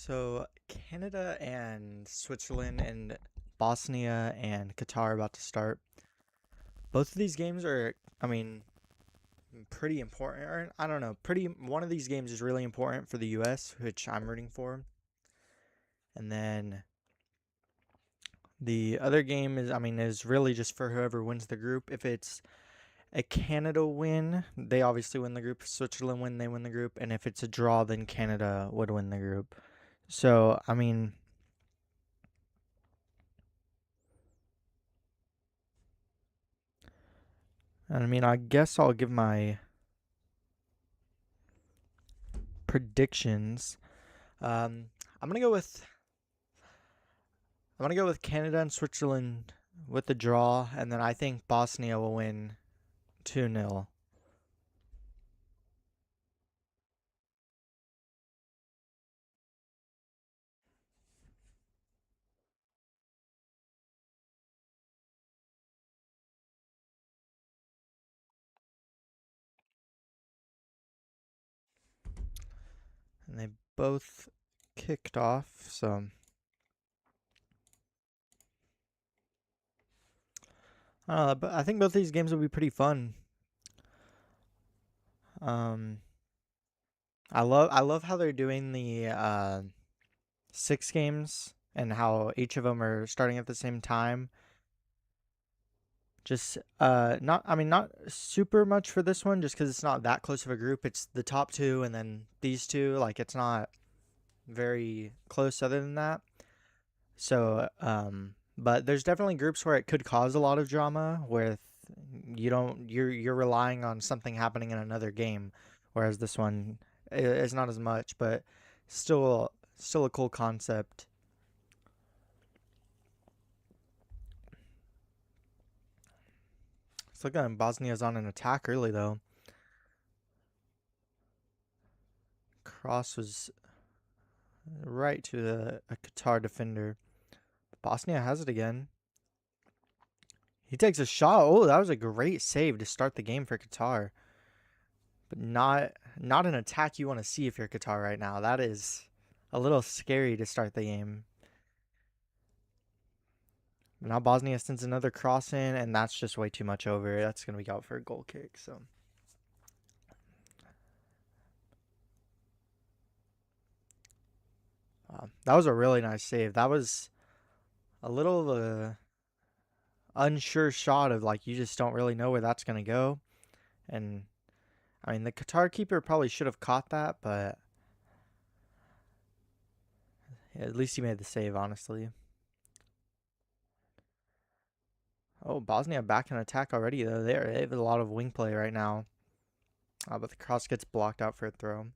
So Canada and Switzerland and Bosnia and Qatar are about to start. Both of these games are, I mean, pretty important. Or, I don't know, pretty. One of these games is really important for the U.S., which I'm rooting for, and then the other game is really just for whoever wins the group. If it's a Canada win, they obviously win the group. If Switzerland win, they win the group, and if it's a draw, then Canada would win the group. So, I guess I'll give my predictions. Um, I'm gonna go with Canada and Switzerland with the draw, and then I think Bosnia will win 2-0. And they both kicked off, so I don't know, but I think both these games will be pretty fun. Um, I love how they're doing the 6 games and how each of them are starting at the same time. Just not super much for this one just cuz it's not that close of a group. It's the top 2 and then these two, like it's not very close other than that. So but there's definitely groups where it could cause a lot of drama where you're relying on something happening in another game, whereas this one is not as much, but still a cool concept. It's looking like Bosnia's on an attack early though. Cross was right to a Qatar defender. Bosnia has it again. He takes a shot. Oh, that was a great save to start the game for Qatar. But not an attack you want to see if you're Qatar right now. That is a little scary to start the game. But now Bosnia sends another cross in, and that's just way too much over. That's going to be out for a goal kick. So that was a really nice save. That was a little of a unsure shot of like you just don't really know where that's going to go. And the Qatar keeper probably should have caught that, but yeah, at least he made the save, honestly. Oh, Bosnia back in attack already, though. They have a lot of wing play right now. But the cross gets blocked out for a throw.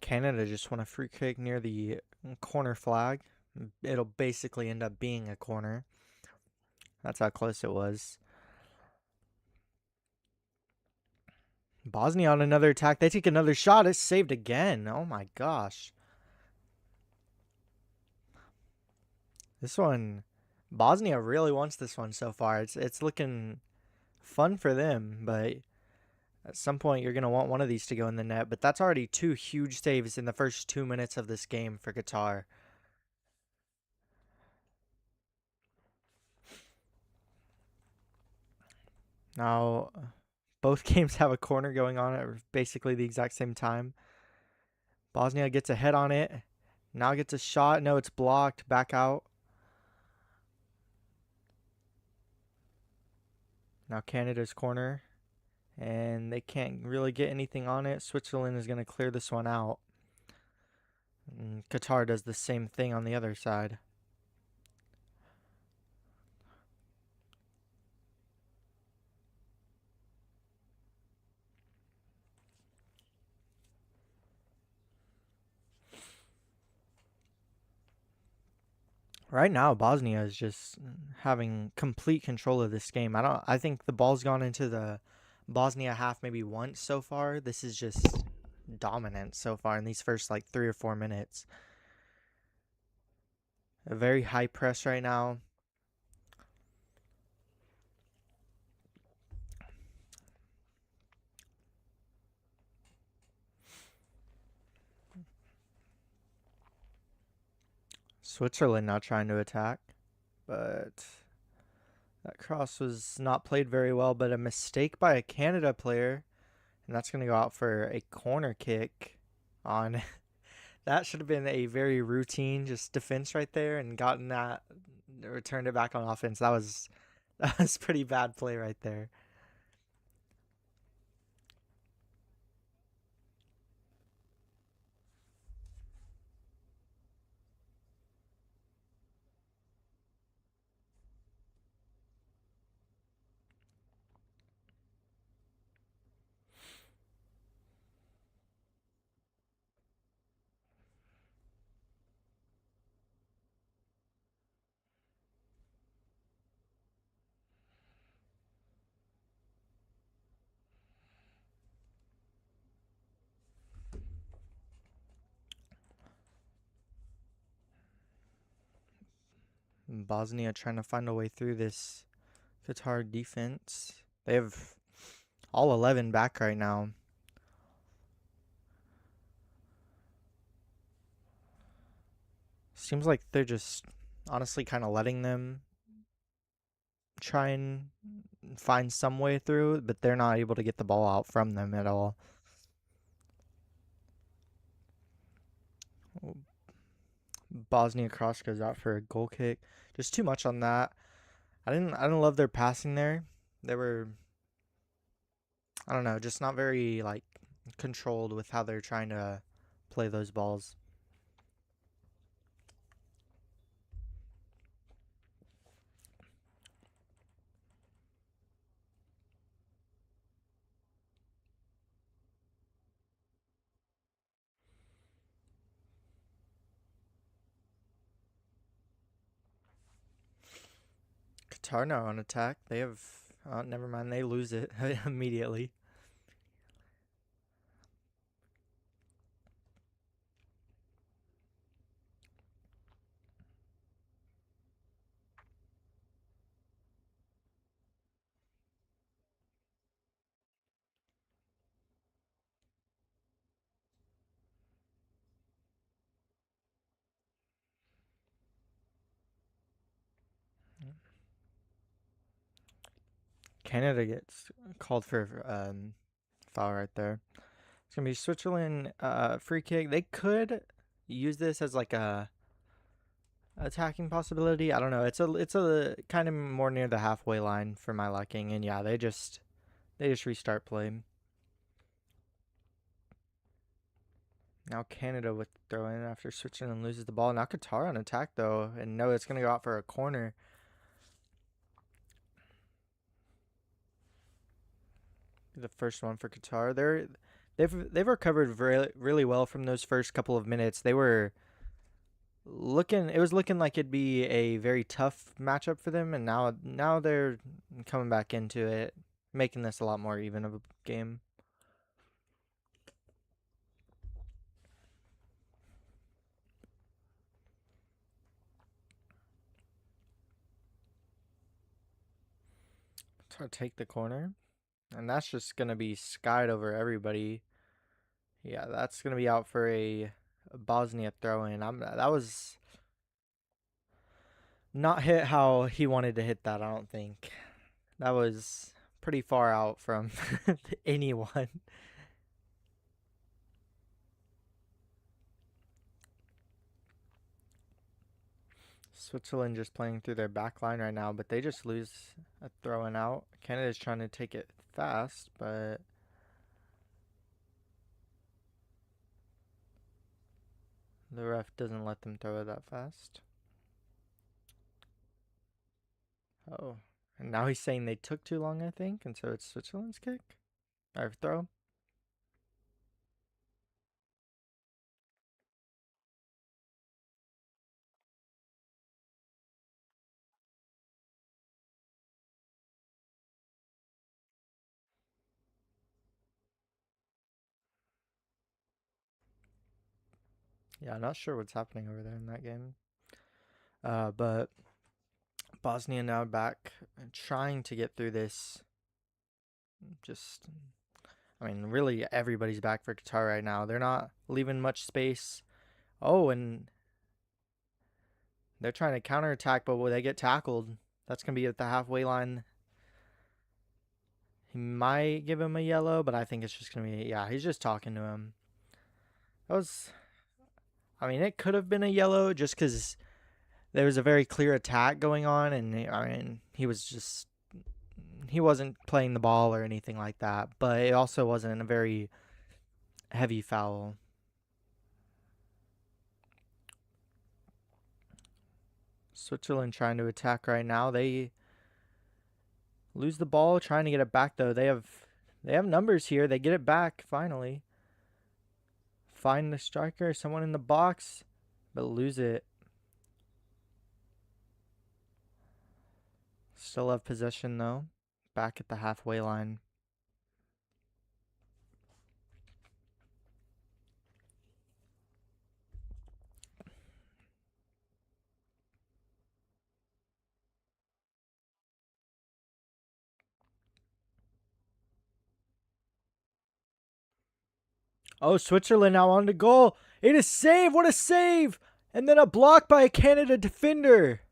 Canada just won a free kick near the corner flag. It'll basically end up being a corner. That's how close it was. Bosnia on another attack. They take another shot. It's saved again. Oh my gosh. This one, Bosnia really wants this one so far. It's looking fun for them, but at some point you're gonna want one of these to go in the net. But that's already 2 huge saves in the first 2 minutes of this game for Qatar. Now, both games have a corner going on at basically the exact same time. Bosnia gets a head on it. Now gets a shot. No, it's blocked. Back out. Now Canada's corner. And they can't really get anything on it. Switzerland is going to clear this one out. And Qatar does the same thing on the other side. Right now, Bosnia is just having complete control of this game. I think the ball's gone into the Bosnia half maybe once so far. This is just dominant so far in these first like 3 or 4 minutes. A very high press right now. Switzerland now trying to attack, but that cross was not played very well, but a mistake by a Canada player, and that's going to go out for a corner kick on. That should have been a very routine just defense right there and gotten that, returned it back on offense. That was pretty bad play right there. Bosnia trying to find a way through this Qatar defense. They have all 11 back right now. Seems like they're just honestly kind of letting them try and find some way through, but they're not able to get the ball out from them at all. Bosnia cross goes out for a goal kick. Just too much on that. I didn't love their passing there. They were, I don't know, just not very like controlled with how they're trying to play those balls. Qatar now on attack. They have, never mind, they lose it immediately. Canada gets called for foul right there. It's gonna be Switzerland free kick. They could use this as like a attacking possibility. I don't know. It's a kind of more near the halfway line for my liking. And yeah, they just restart play. Now Canada with throw in after Switzerland loses the ball. Now Qatar on attack though, and no, it's gonna go out for a corner. The first one for Qatar. They've recovered really well from those first couple of minutes. They were looking it was looking like it'd be a very tough matchup for them, and now they're coming back into it, making this a lot more even of a game. So take the corner, and that's just gonna be skied over everybody. Yeah, that's gonna be out for a Bosnia throw in. That was not hit how he wanted to hit that. I don't think that was pretty far out from anyone. Switzerland just playing through their back line right now, but they just lose a throwing out. Canada's trying to take it fast, but the ref doesn't let them throw it that fast. Oh, and now he's saying they took too long, I think, and so it's Switzerland's kick or throw. Yeah, I'm not sure what's happening over there in that game. But Bosnia now back trying to get through this. Just, I mean, really everybody's back for Qatar right now. They're not leaving much space. Oh, and they're trying to counterattack, but will they get tackled? That's going to be at the halfway line. He might give him a yellow, but I think it's just going to be, yeah, he's just talking to him. That was, I mean, it could have been a yellow just because there was a very clear attack going on, and I mean, he wasn't playing the ball or anything like that, but it also wasn't a very heavy foul. Switzerland trying to attack right now. They lose the ball, trying to get it back though. They have numbers here. They get it back finally. Find the striker, someone in the box, but lose it. Still have possession though. Back at the halfway line. Oh, Switzerland now on the goal. It is save. What a save! And then a block by a Canada defender.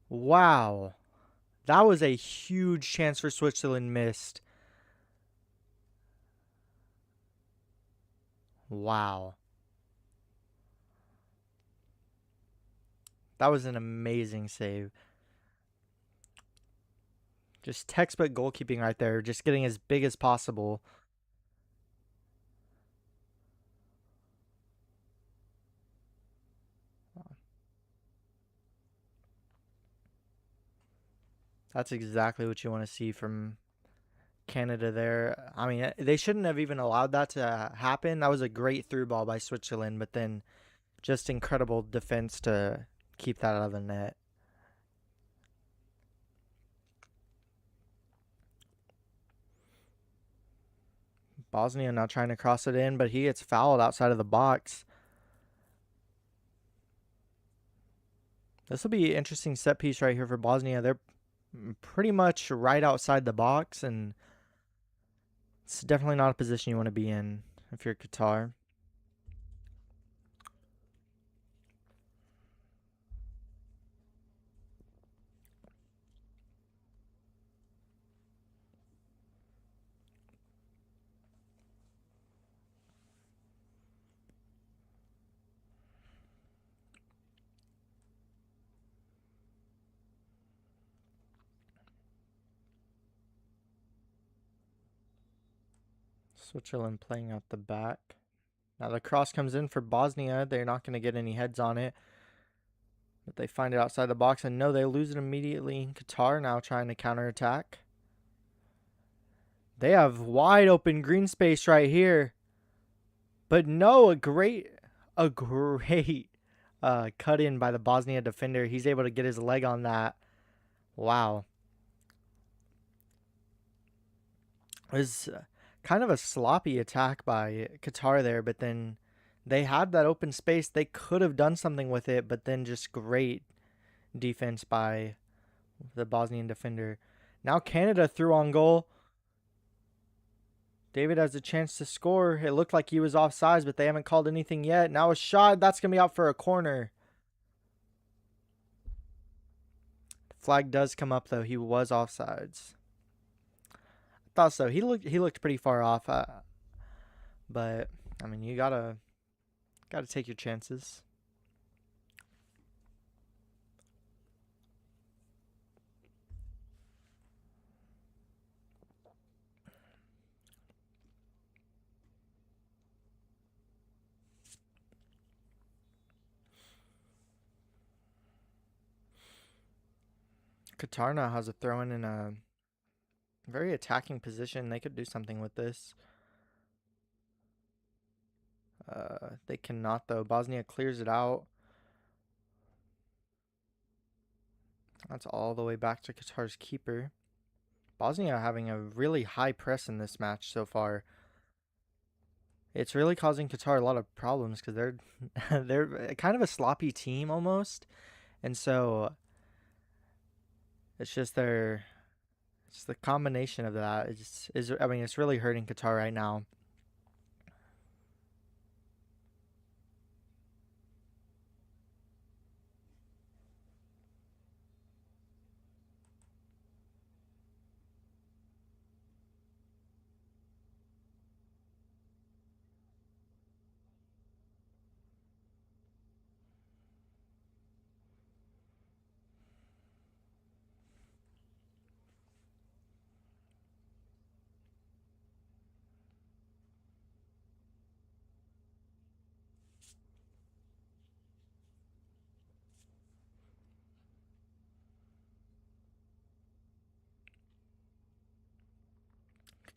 Wow. That was a huge chance for Switzerland missed. Wow. That was an amazing save. Just textbook goalkeeping right there. Just getting as big as possible. That's exactly what you want to see from Canada there. I mean, they shouldn't have even allowed that to happen. That was a great through ball by Switzerland, but then just incredible defense to keep that out of the net. Bosnia now trying to cross it in, but he gets fouled outside of the box. This will be an interesting set piece right here for Bosnia. They're pretty much right outside the box, and it's definitely not a position you want to be in if you're Qatar. Switzerland playing out the back. Now the cross comes in for Bosnia. They're not going to get any heads on it. But they find it outside the box, and no, they lose it immediately. Qatar now trying to counterattack. They have wide open green space right here. But no, a great cut in by the Bosnia defender. He's able to get his leg on that. Wow. It was kind of a sloppy attack by Qatar there, but then they had that open space. They could have done something with it, but then just great defense by the Bosnian defender. Now Canada threw on goal. David has a chance to score. It looked like he was offsides, but they haven't called anything yet. Now a shot. That's going to be out for a corner. Flag does come up, though. He was offsides. I thought so. He looked pretty far off. But, I mean, you gotta take your chances. Qatar now has a throw in a very attacking position. They could do something with this. They cannot, though. Bosnia clears it out. That's all the way back to Qatar's keeper. Bosnia having a really high press in this match so far. it's really causing Qatar a lot of problems because they're they're kind of a sloppy team almost, and so it's just their it's the combination of that is I mean it's really hurting Qatar right now.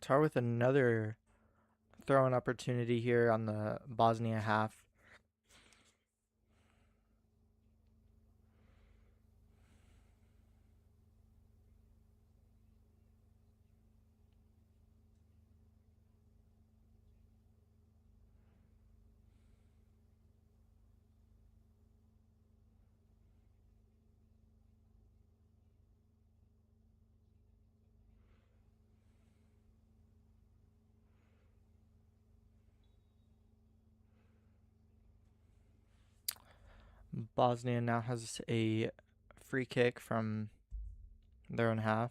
Qatar with another throwing opportunity here on the Bosnia half. Bosnia now has a free kick from their own half.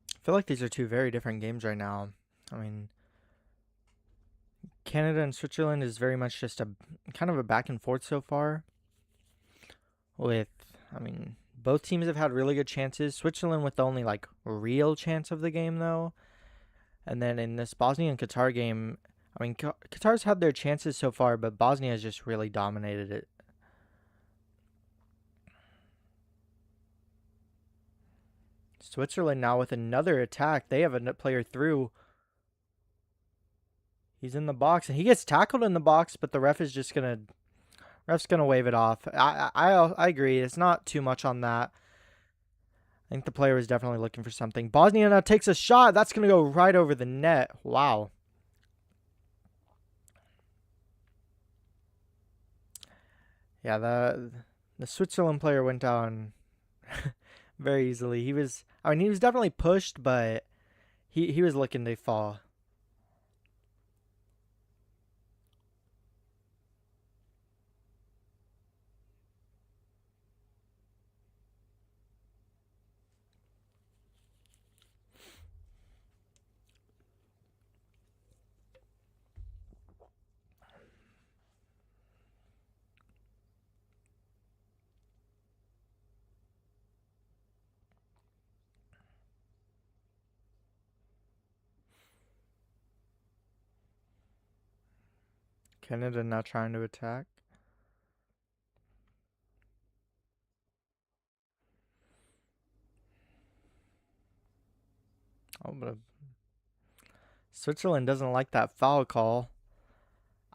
I feel like these are two very different games right now. I mean, Canada and Switzerland is very much just a kind of a back and forth so far. With, I mean, both teams have had really good chances. Switzerland with the only like real chance of the game though, and then in this Bosnia and Qatar game, I mean, Qatar's had their chances so far, but Bosnia has just really dominated it. Switzerland now with another attack. They have a player through. He's in the box and he gets tackled in the box, but the ref's gonna wave it off. I agree. It's not too much on that. I think the player was definitely looking for something. Bosnia now takes a shot. That's gonna go right over the net. Wow. Yeah, the Switzerland player went down very easily. He was definitely pushed, but he was looking to fall. Canada now trying to attack. Oh, but Switzerland doesn't like that foul call.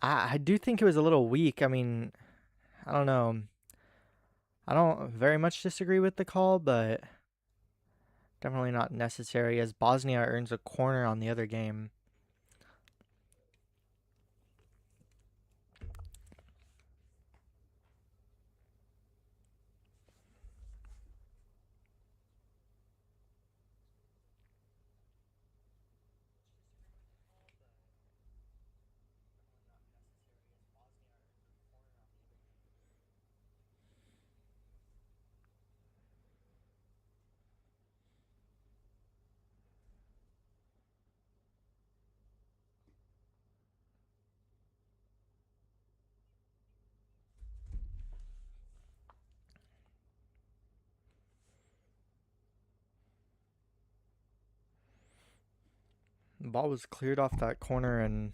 I do think it was a little weak. I mean, I don't know. I don't very much disagree with the call, but definitely not necessary as Bosnia earns a corner on the other game. The ball was cleared off that corner and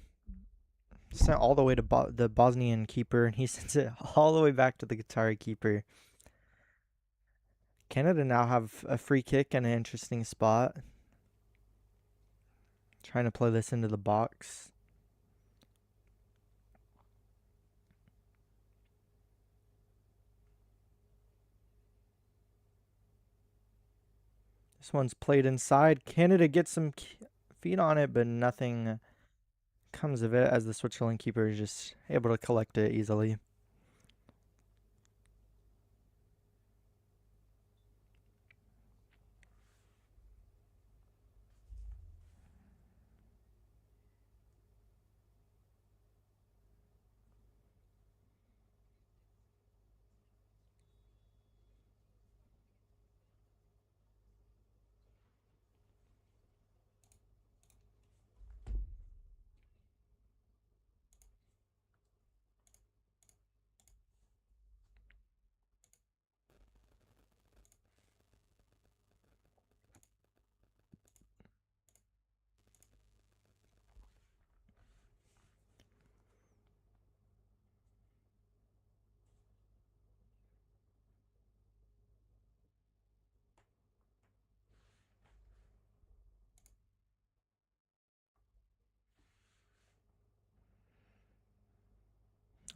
sent all the way to the Bosnian keeper, and he sends it all the way back to the Qatari keeper. Canada now have a free kick and an interesting spot. Trying to play this into the box. This one's played inside. Canada gets some feet on it, but nothing comes of it as the Switzerland keeper is just able to collect it easily.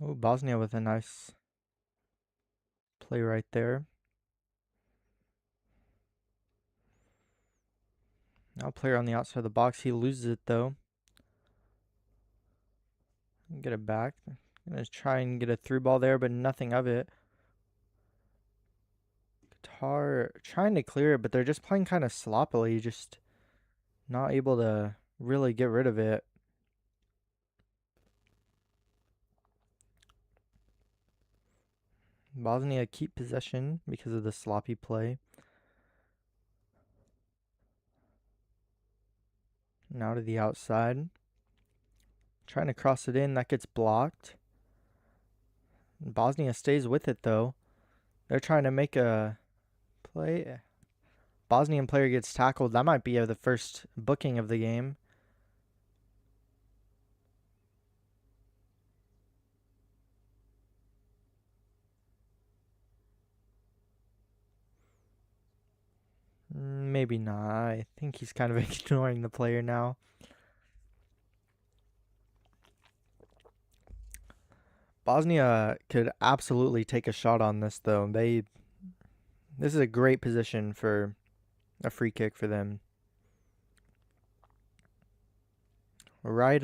Oh, Bosnia with a nice play right there. Now player on the outside of the box. He loses it though. Get it back. Gonna try and get a through ball there, but nothing of it. Qatar trying to clear it, but they're just playing kind of sloppily, just not able to really get rid of it. Bosnia keep possession because of the sloppy play. Now to the outside. Trying to cross it in, that gets blocked. Bosnia stays with it though. They're trying to make a play. Bosnian player gets tackled. That might be the first booking of the game. Maybe not. I think he's kind of ignoring the player now. Bosnia could absolutely take a shot on this though. This is a great position for a free kick for them. Right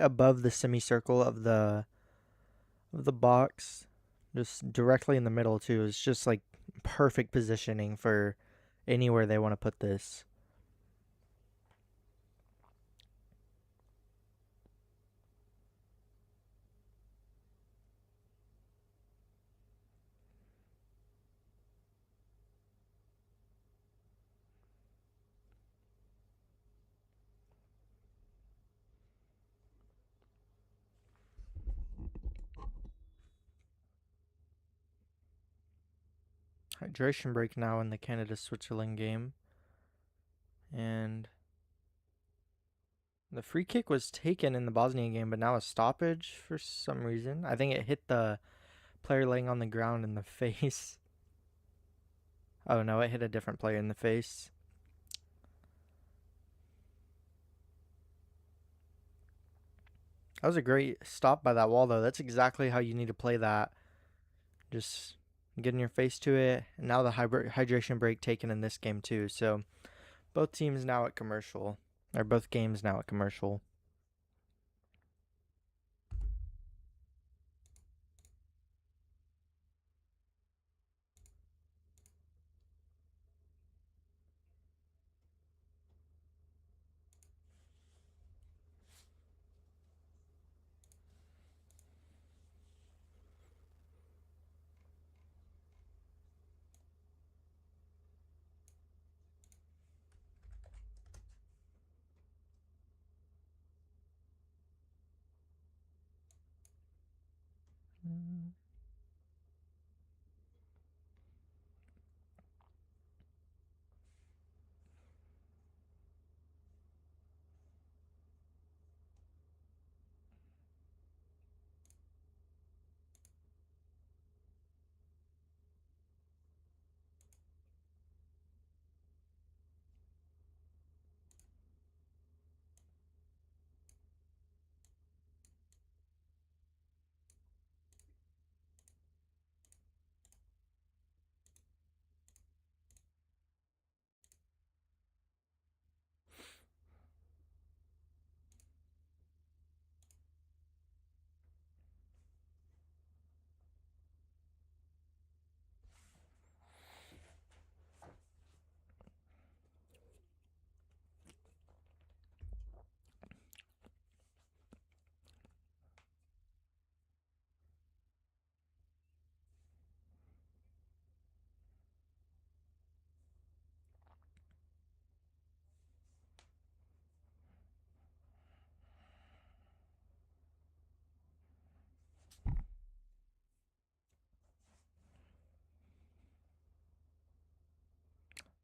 above the semicircle of the box, just directly in the middle too. It's just like perfect positioning for anywhere they want to put this. Hydration break now in the Canada-Switzerland game. And the free kick was taken in the Bosnian game, but now a stoppage for some reason. I think it hit the player laying on the ground in the face. Oh no, it hit a different player in the face. That was a great stop by that wall though. That's exactly how you need to play that. Just getting your face to it. And now the hydration break taken in this game too. So both teams now at commercial. Or both games now at commercial.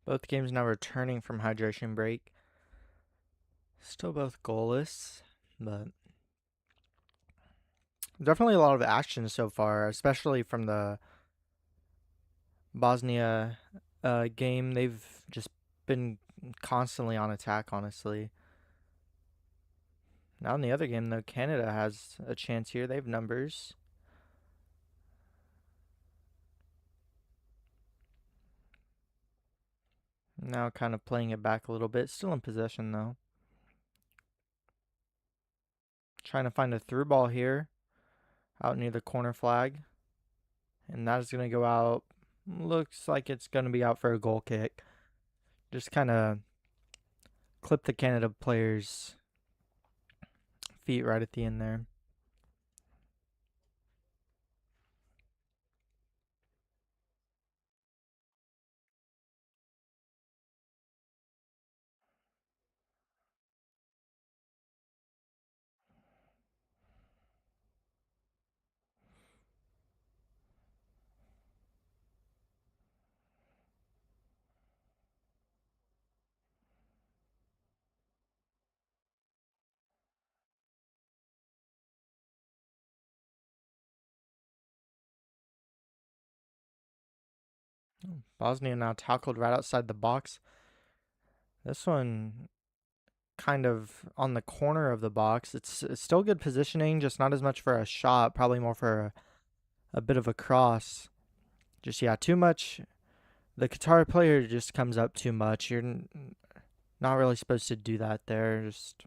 Both games now returning from hydration break. Still both goalless, but definitely a lot of action so far, especially from the Bosnia game. They've just been constantly on attack, honestly. Now in the other game, though, Canada has a chance here. They have numbers. Now kind of playing it back a little bit. Still in possession, though. Trying to find a through ball here. Out near the corner flag. And that is going to go out. Looks like it's going to be out for a goal kick. Just kind of clip the Canada player's feet right at the end there. Bosnia now tackled right outside the box. This one kind of on the corner of the box. It's still good positioning, just not as much for a shot, probably more for a bit of a cross. Just, yeah, too much. The Qatar player just comes up too much. You're not really supposed to do that there. Just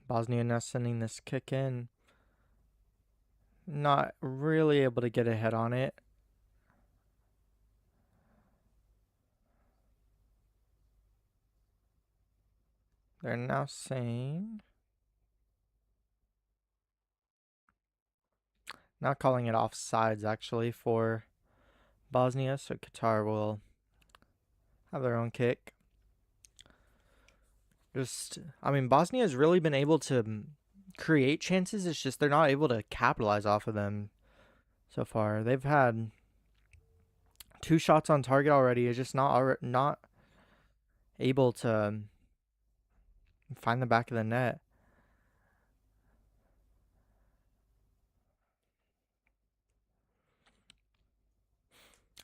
Bosnia now sending this kick in. Not really able to get ahead on it. They're now saying, not calling it offsides actually for Bosnia, so Qatar will have their own kick. Just, I mean, Bosnia has really been able to create chances. It's just they're not able to capitalize off of them so far. They've had 2 shots on target already. It's just not able to find the back of the net.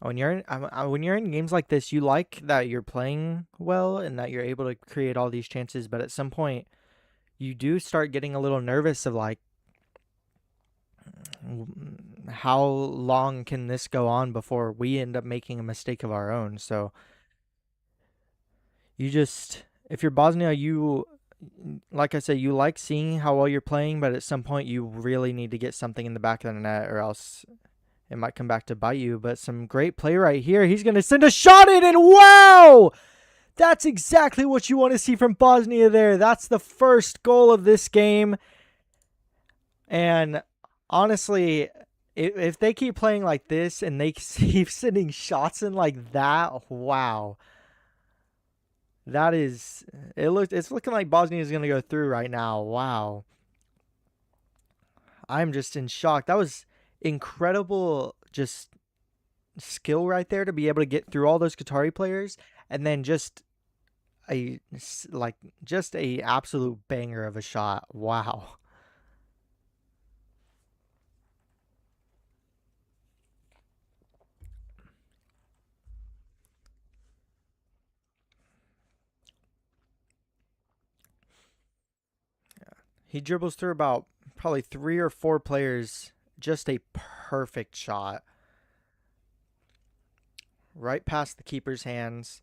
When you're in games like this, you like that you're playing well and that you're able to create all these chances. But at some point, you do start getting a little nervous of like, how long can this go on before we end up making a mistake of our own? So if you're Bosnia, like I said, you like seeing how well you're playing, but at some point you really need to get something in the back of the net or else it might come back to bite you. But some great play right here. He's going to send a shot in, and wow! That's exactly what you want to see from Bosnia there. That's the first goal of this game. And honestly, if they keep playing like this and they keep sending shots in like that, wow. It's looking like Bosnia is going to go through right now. Wow. I'm just in shock. That was incredible just skill right there to be able to get through all those Qatari players and then just a absolute banger of a shot. Wow. He dribbles through about probably 3 or 4 players. Just a perfect shot. Right past the keeper's hands.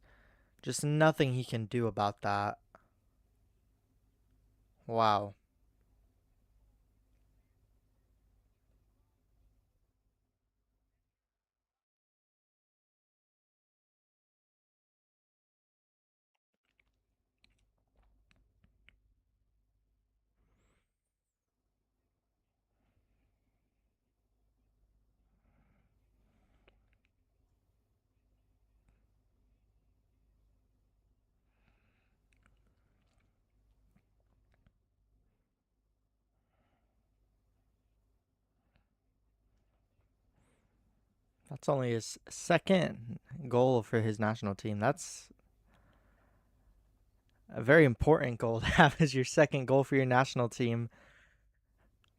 Just nothing he can do about that. Wow. That's only his second goal for his national team. That's a very important goal to have as your second goal for your national team.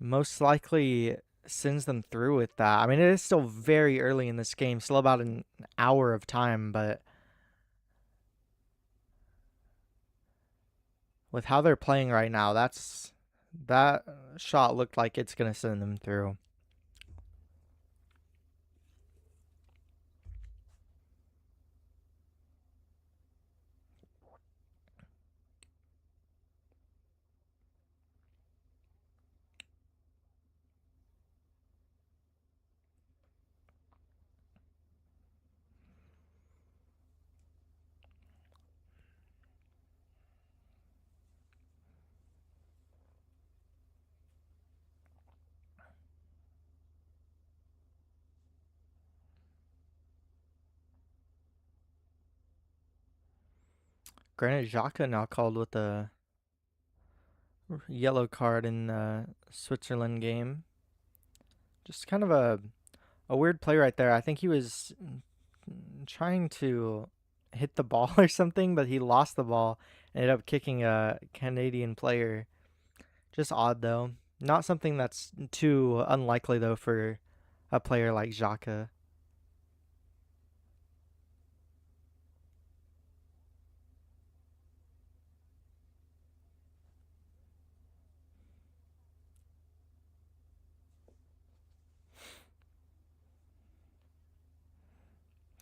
Most likely sends them through with that. I mean, it is still very early in this game, still about an hour of time, but with how they're playing right now, that shot looked like it's going to send them through. Granit Xhaka now called with a yellow card in the Switzerland game. Just kind of a weird play right there. I think he was trying to hit the ball or something, but he lost the ball. Ended up kicking a Canadian player. Just odd though. Not something that's too unlikely though for a player like Xhaka.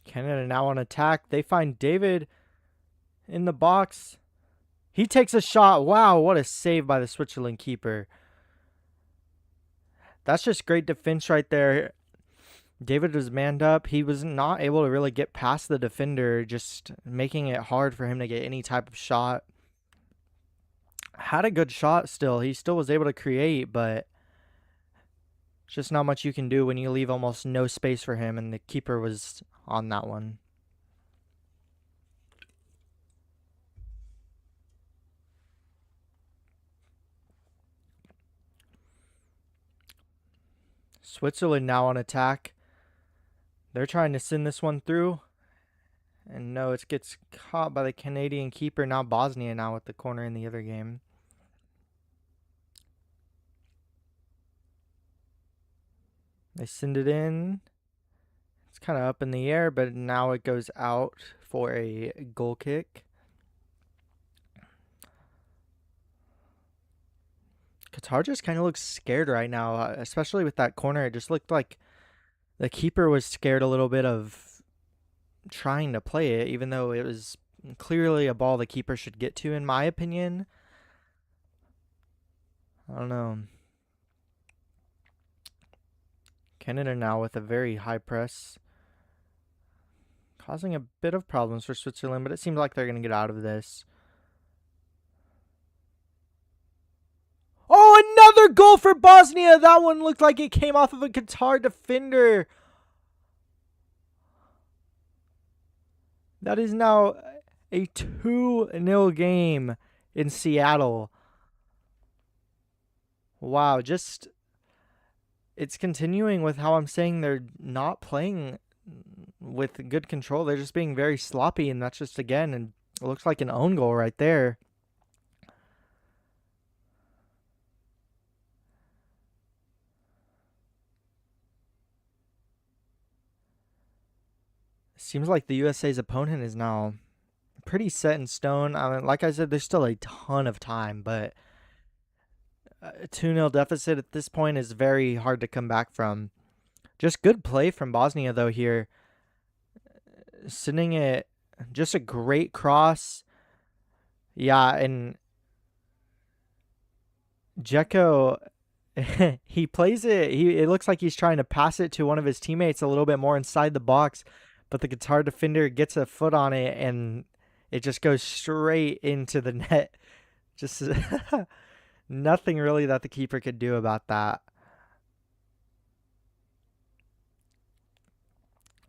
Canada now on attack. They find David in the box. He takes a shot. Wow, what a save by the Switzerland keeper. That's just great defense right there. David was manned up. He was not able to really get past the defender, just making it hard for him to get any type of shot. Had a good shot still. He still was able to create, but just not much you can do when you leave almost no space for him, and the keeper was on that one. Switzerland now on attack. They're trying to send this one through. And no, it gets caught by the Canadian keeper. Now Bosnia now with the corner in the other game. They send it in. It's kind of up in the air, but now it goes out for a goal kick. Qatar just kind of looks scared right now, especially with that corner. It just looked like the keeper was scared a little bit of trying to play it, even though it was clearly a ball the keeper should get to, in my opinion. I don't know. Canada now with a very high press, causing a bit of problems for Switzerland, but it seems like they're going to get out of this. Oh, another goal for Bosnia! That one looked like it came off of a Qatar defender. That is now a 2-0 game in Seattle. Wow, just it's continuing with how I'm saying they're not playing with good control. They're just being very sloppy, and that's just, again, and it looks like an own goal right there. Seems like the USA's opponent is now pretty set in stone. I mean, like I said, there's still a ton of time, but a 2-0 deficit at this point is very hard to come back from. Just good play from Bosnia, though, here. Sending it, just a great cross. Yeah, and Dzeko, he plays it. It looks like he's trying to pass it to one of his teammates a little bit more inside the box, but the Qatar defender gets a foot on it, and it just goes straight into the net. Just nothing really that the keeper could do about that.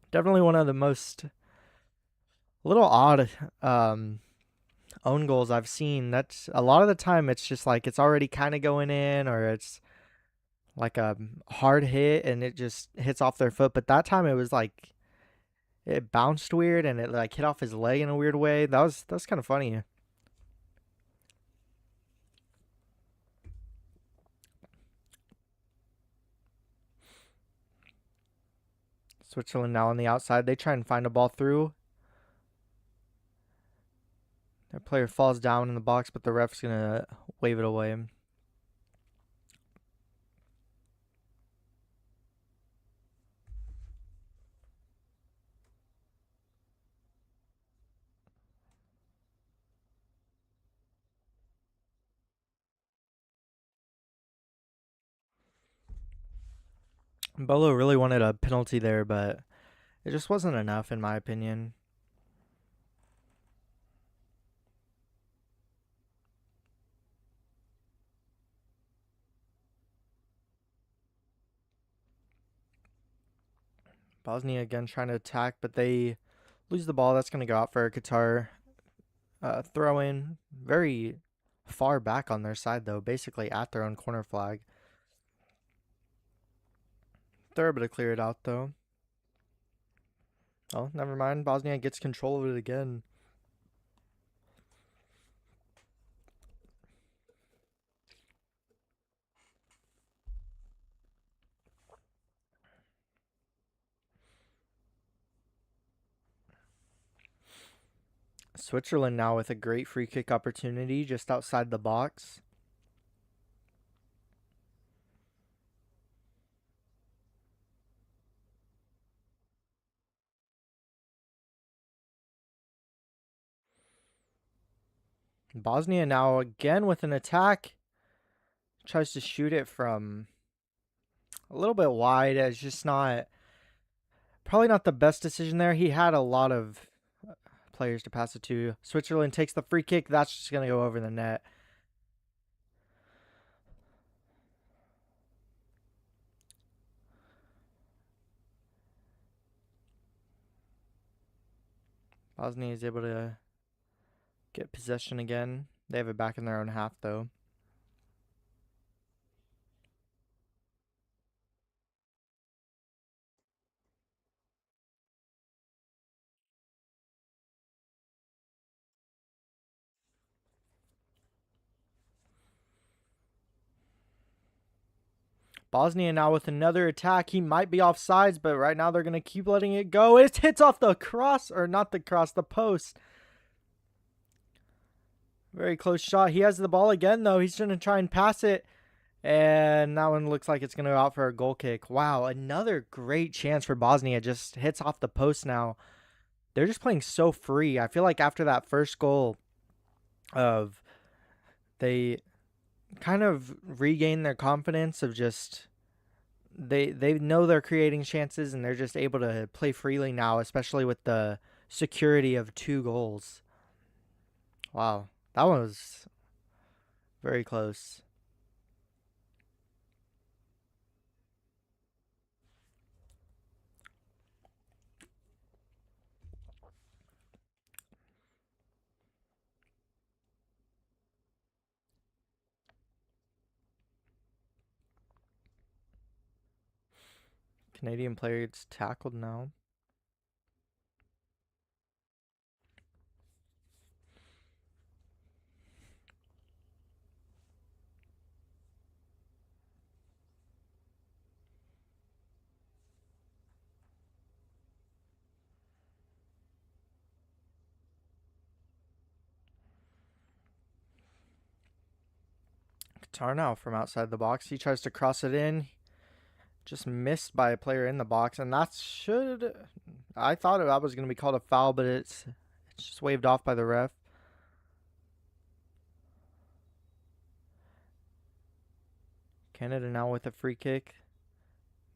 Definitely one of the most little odd own goals I've seen. That's a lot of the time it's just like it's already kind of going in, or it's like a hard hit and it just hits off their foot. But that time it was like it bounced weird and it like hit off his leg in a weird way. That was kind of funny. Switzerland now on the outside. They try and find a ball through. Their player falls down in the box, but the ref's gonna wave it away. Bolo really wanted a penalty there, but it just wasn't enough in my opinion. Bosnia again trying to attack, but they lose the ball. That's going to go out for a Qatar throw in. Very far back on their side, though, basically at their own corner flag. They're able to clear it out, though. Oh, never mind. Bosnia gets control of it again. Switzerland now with a great free kick opportunity just outside the box. Bosnia now again with an attack. Tries to shoot it from a little bit wide. It's just not, probably not the best decision there. He had a lot of players to pass it to. Switzerland takes the free kick. That's just going to go over the net. Bosnia is able to get possession again. They have it back in their own half, though. Bosnia now with another attack. He might be offsides, but right now they're going to keep letting it go. It hits off the cross, or not the cross, the post. Very close shot. He has the ball again, though. He's going to try and pass it. And that one looks like it's going to go out for a goal kick. Wow, another great chance for Bosnia. Just hits off the post now. They're just playing so free. I feel like after that first goal of they kind of regain their confidence of just they know they're creating chances and they're just able to play freely now, especially with the security of 2 goals. Wow, that one was very close. Canadian player gets tackled now. Qatar now from outside the box. He tries to cross it in. Just missed by a player in the box, and that should. I thought that was going to be called a foul, but it's just waved off by the ref. Canada now with a free kick.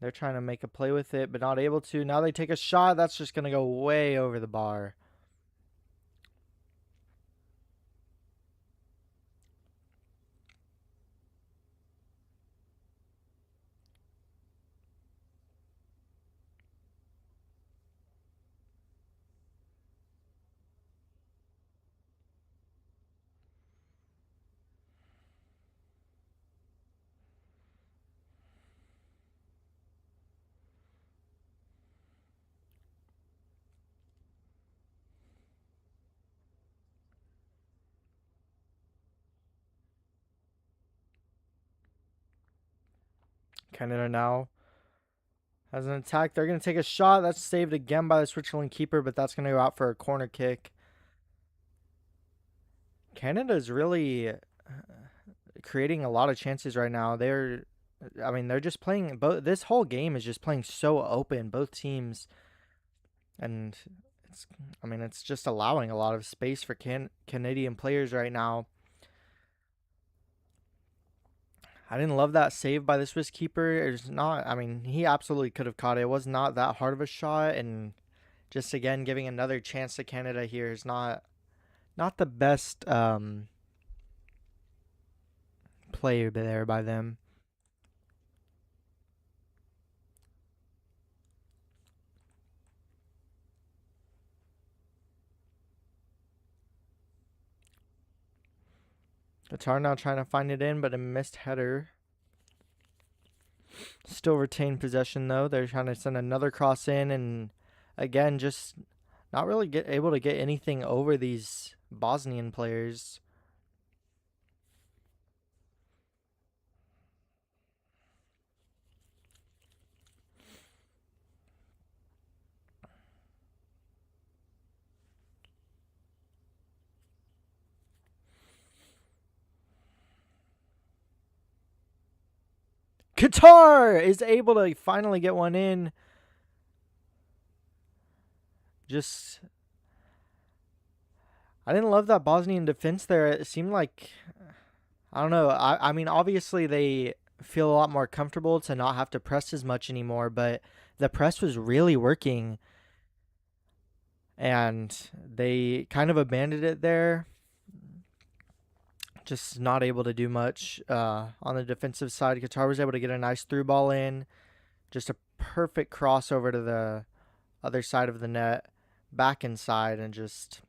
They're trying to make a play with it, but not able to. Now they take a shot. That's just going to go way over the bar. Canada now has an attack. They're going to take a shot. That's saved again by the Switzerland keeper, but that's going to go out for a corner kick. Canada is really creating a lot of chances right now. They're just playing both. This whole game is just playing so open, both teams, and it's just allowing a lot of space for Canadian players right now. I didn't love that save by the Swiss keeper. It's not. He absolutely could have caught it. It was not that hard of a shot, and just again giving another chance to Canada here is not the best play there by them. Qatar now trying to find it in, but a missed header. Still retain possession though. They're trying to send another cross in, and again, just not really able to get anything over these Bosnian players. Qatar is able to finally get one in. Just, I didn't love that Bosnian defense there. It seemed like, I don't know. Obviously they feel a lot more comfortable to not have to press as much anymore, but the press was really working, and they kind of abandoned it there. Just not able to do much on the defensive side. Qatar was able to get a nice through ball in. Just a perfect crossover to the other side of the net, back inside, and just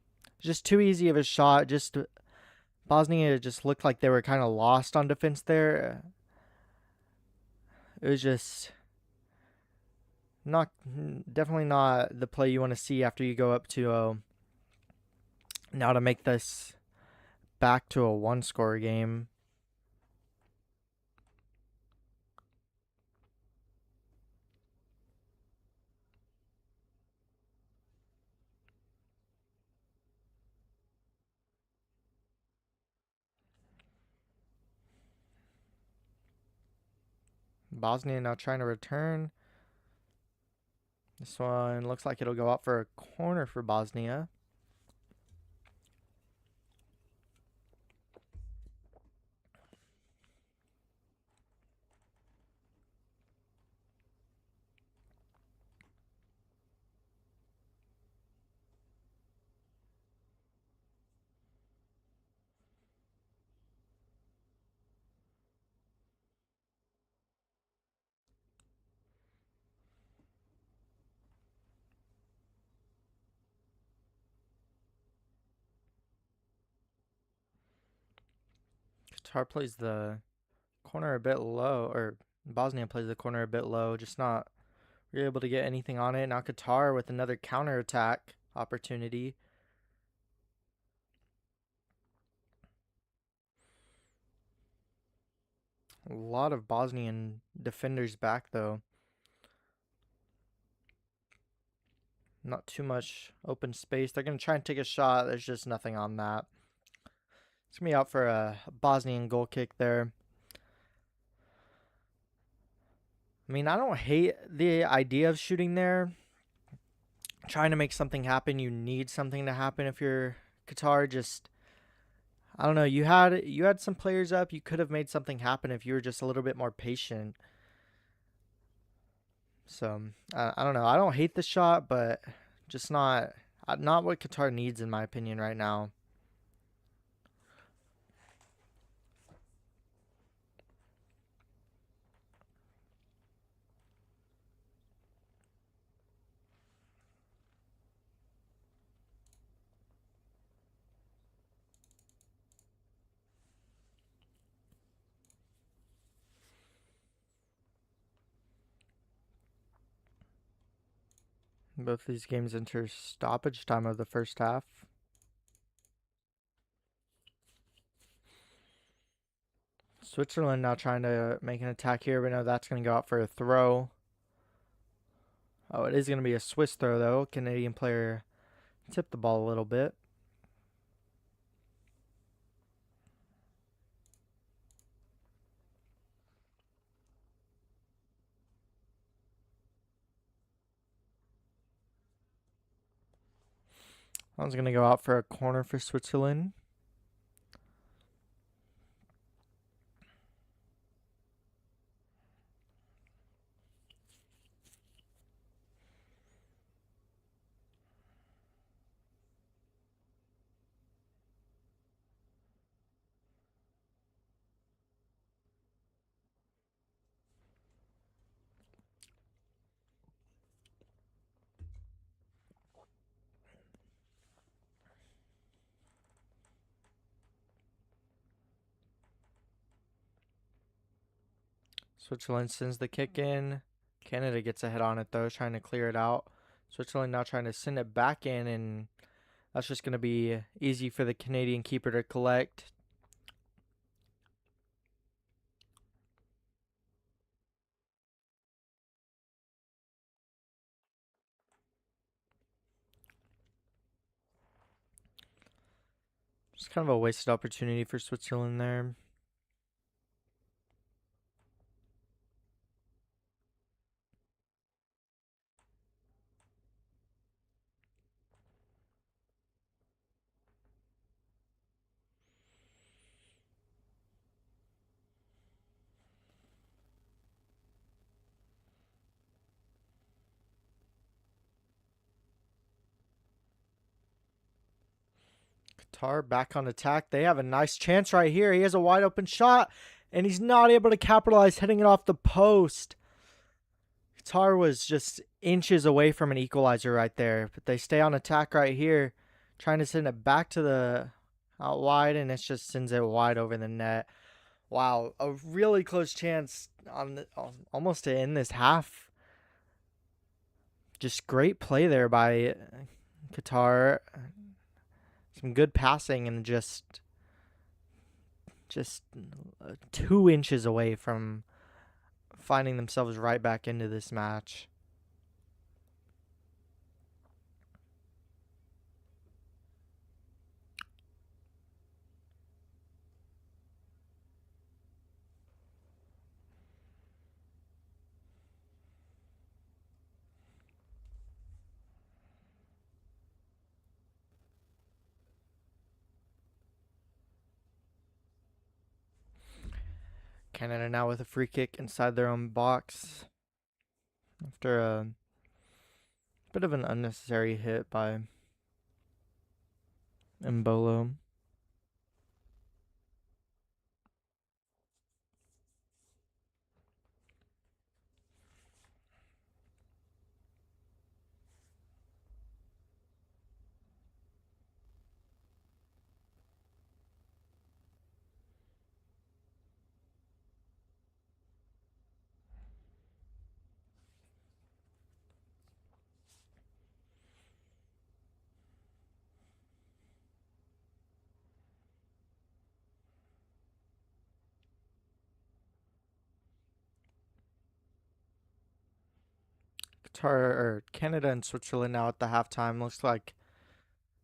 too easy of a shot. Just Bosnia just looked like they were kind of lost on defense there. It was just definitely not the play you want to see after you go up to now to make this back to a one-score game. Bosnia now trying to return. This one looks like it'll go out for a corner for Bosnia. Qatar plays the corner a bit low, or Bosnia plays the corner a bit low, just not really able to get anything on it. Now Qatar with another counter attack opportunity. A lot of Bosnian defenders back though. Not too much open space. They're going to try and take a shot. There's just nothing on that. It's going to be out for a Bosnian goal kick there. I don't hate the idea of shooting there. Trying to make something happen. You need something to happen if you're Qatar. Just, I don't know. You had some players up. You could have made something happen if you were just a little bit more patient. So, I don't know. I don't hate the shot, but just not what Qatar needs in my opinion right now. Both these games enter stoppage time of the first half. Switzerland now trying to make an attack here, but no, that's going to go out for a throw. Oh, it is going to be a Swiss throw, though. Canadian player tipped the ball a little bit. That one's going to go out for a corner for Switzerland. Switzerland sends the kick in. Canada gets a hit on it, though, trying to clear it out. Switzerland now trying to send it back in, and that's just going to be easy for the Canadian keeper to collect. Just kind of a wasted opportunity for Switzerland there. Qatar back on attack. They have a nice chance right here. He has a wide open shot, and he's not able to capitalize, hitting it off the post. Qatar was just inches away from an equalizer right there, but they stay on attack right here, trying to send it back to the out wide, and it just sends it wide over the net. Wow, a really close chance on almost to end this half. Just great play there by Qatar. Some good passing and just 2 inches away from finding themselves right back into this match. Canada now with a free kick inside their own box after a bit of an unnecessary hit by Mbolo. Qatar or Canada and Switzerland now at the halftime. Looks like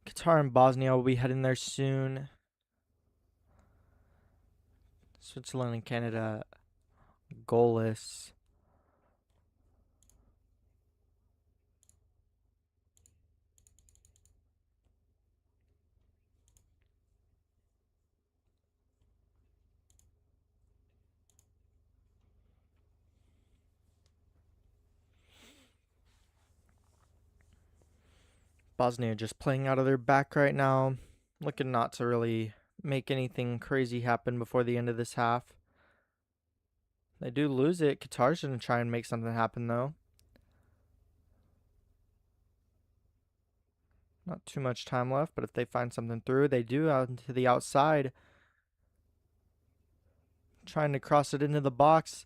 Qatar and Bosnia will be heading there soon. Switzerland and Canada goalless. Bosnia just playing out of their back right now. Looking not to really make anything crazy happen before the end of this half. They do lose it. Qatar's going to try and make something happen, though. Not too much time left, but if they find something through, they do out into the outside. Trying to cross it into the box.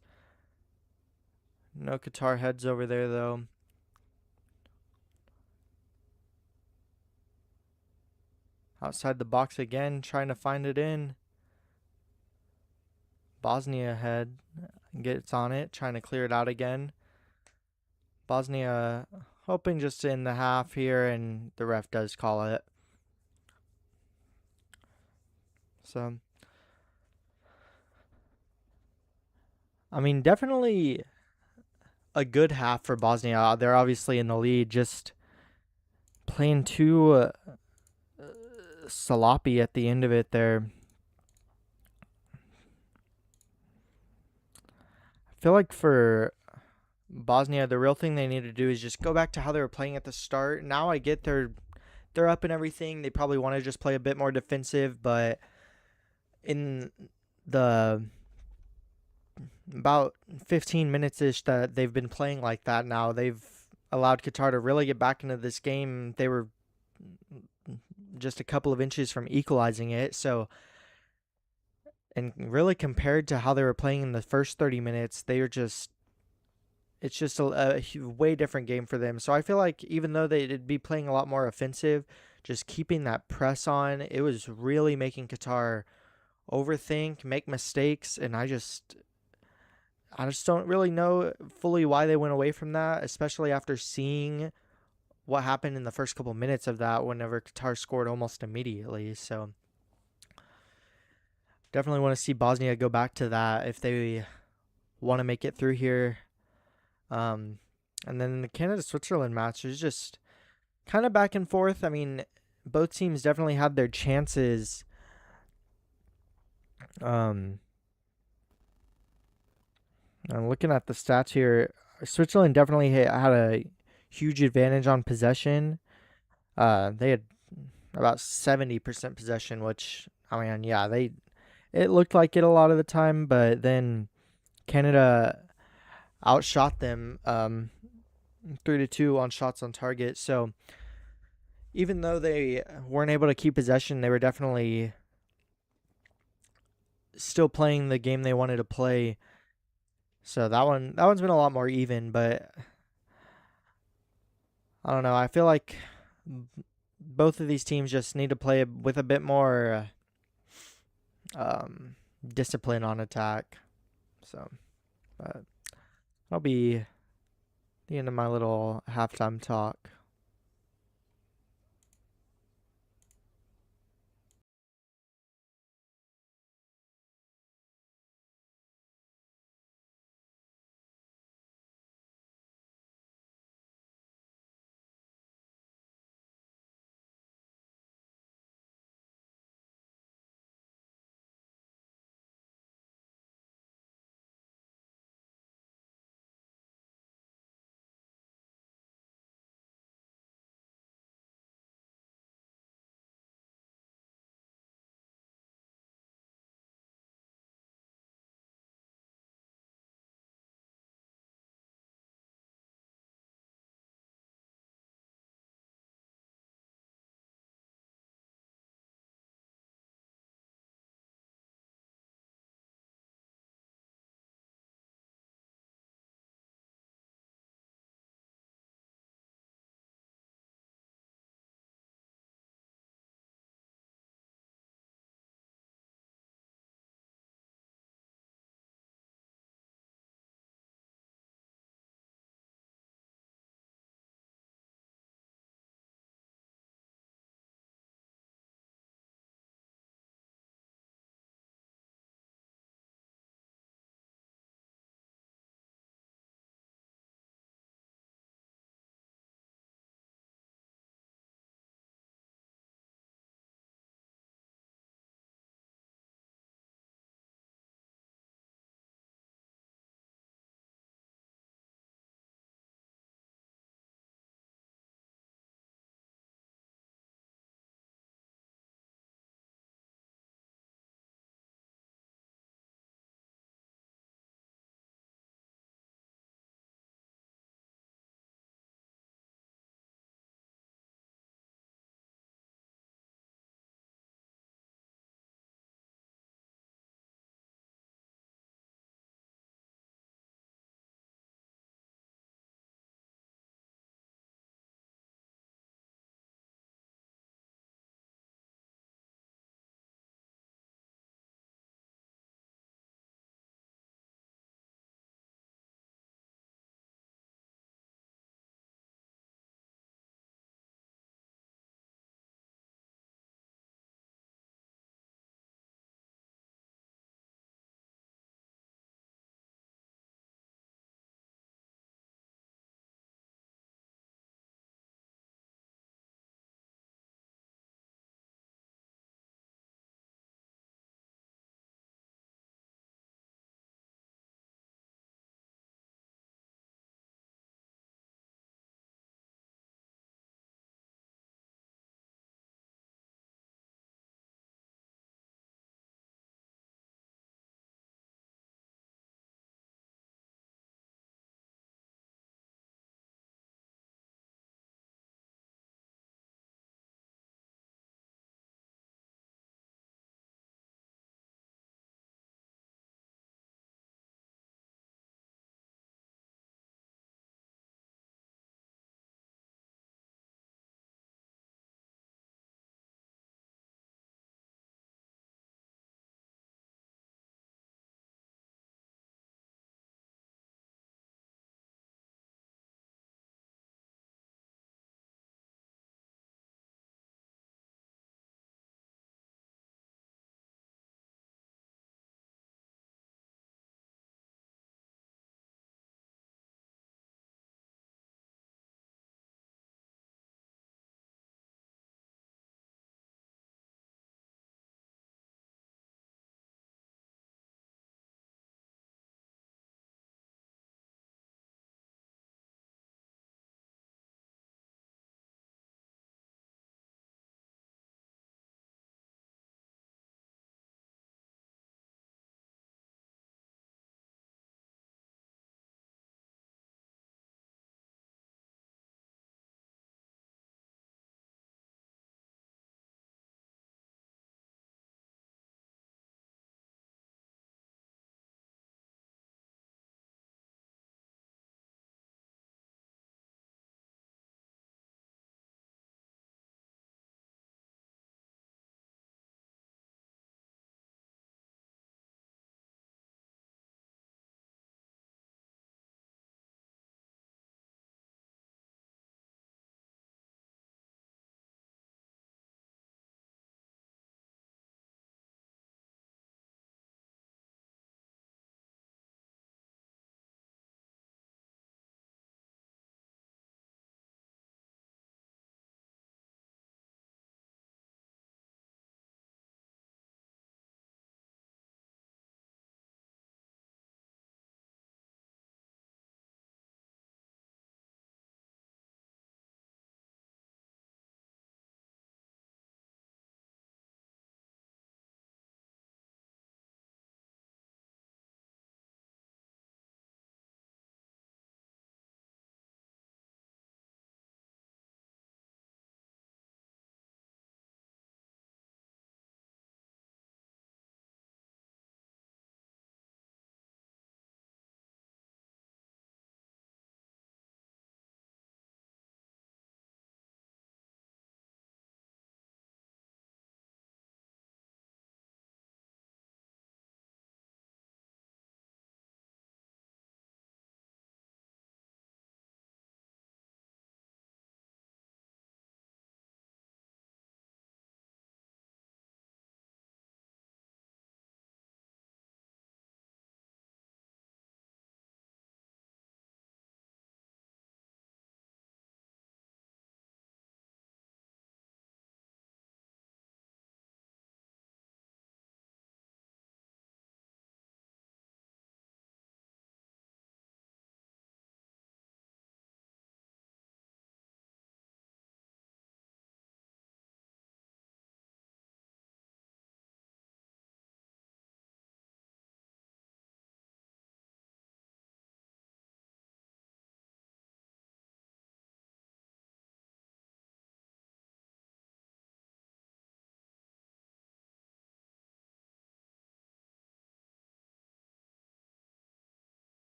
No Qatar heads over there, though. Outside the box again, trying to find it in. Bosnia head gets on it, trying to clear it out again. Bosnia hoping just to end the half here, and the ref does call it. So, I mean, definitely a good half for Bosnia. They're obviously in the lead, just playing too sloppy at the end of it there. I feel like for Bosnia, the real thing they need to do is just go back to how they were playing at the start. Now I get they're up and everything. They probably want to just play a bit more defensive, but in the about 15 minutes ish that they've been playing like that now, they've allowed Qatar to really get back into this game. They were just a couple of inches from equalizing it. So, and really compared to how they were playing in the first 30 minutes, they were just it's just a way different game for them. So I feel like even though they'd be playing a lot more offensive, just keeping that press on, it was really making Qatar overthink, make mistakes, and I just don't really know fully why they went away from that, especially after seeing what happened in the first couple minutes of that whenever Qatar scored almost immediately. So definitely want to see Bosnia go back to that if they want to make it through here. And then the Canada-Switzerland match is just kind of back and forth. I mean, both teams definitely had their chances. I'm looking at the stats here. Switzerland definitely had a huge advantage on possession. They had about 70% possession, which, I mean, yeah, it looked like it a lot of the time, but then Canada outshot them 3-2 on shots on target. So even though they weren't able to keep possession, they were definitely still playing the game they wanted to play. So that one's been a lot more even, but I don't know. I feel like both of these teams just need to play with a bit more discipline on attack. So, but that'll be the end of my little halftime talk.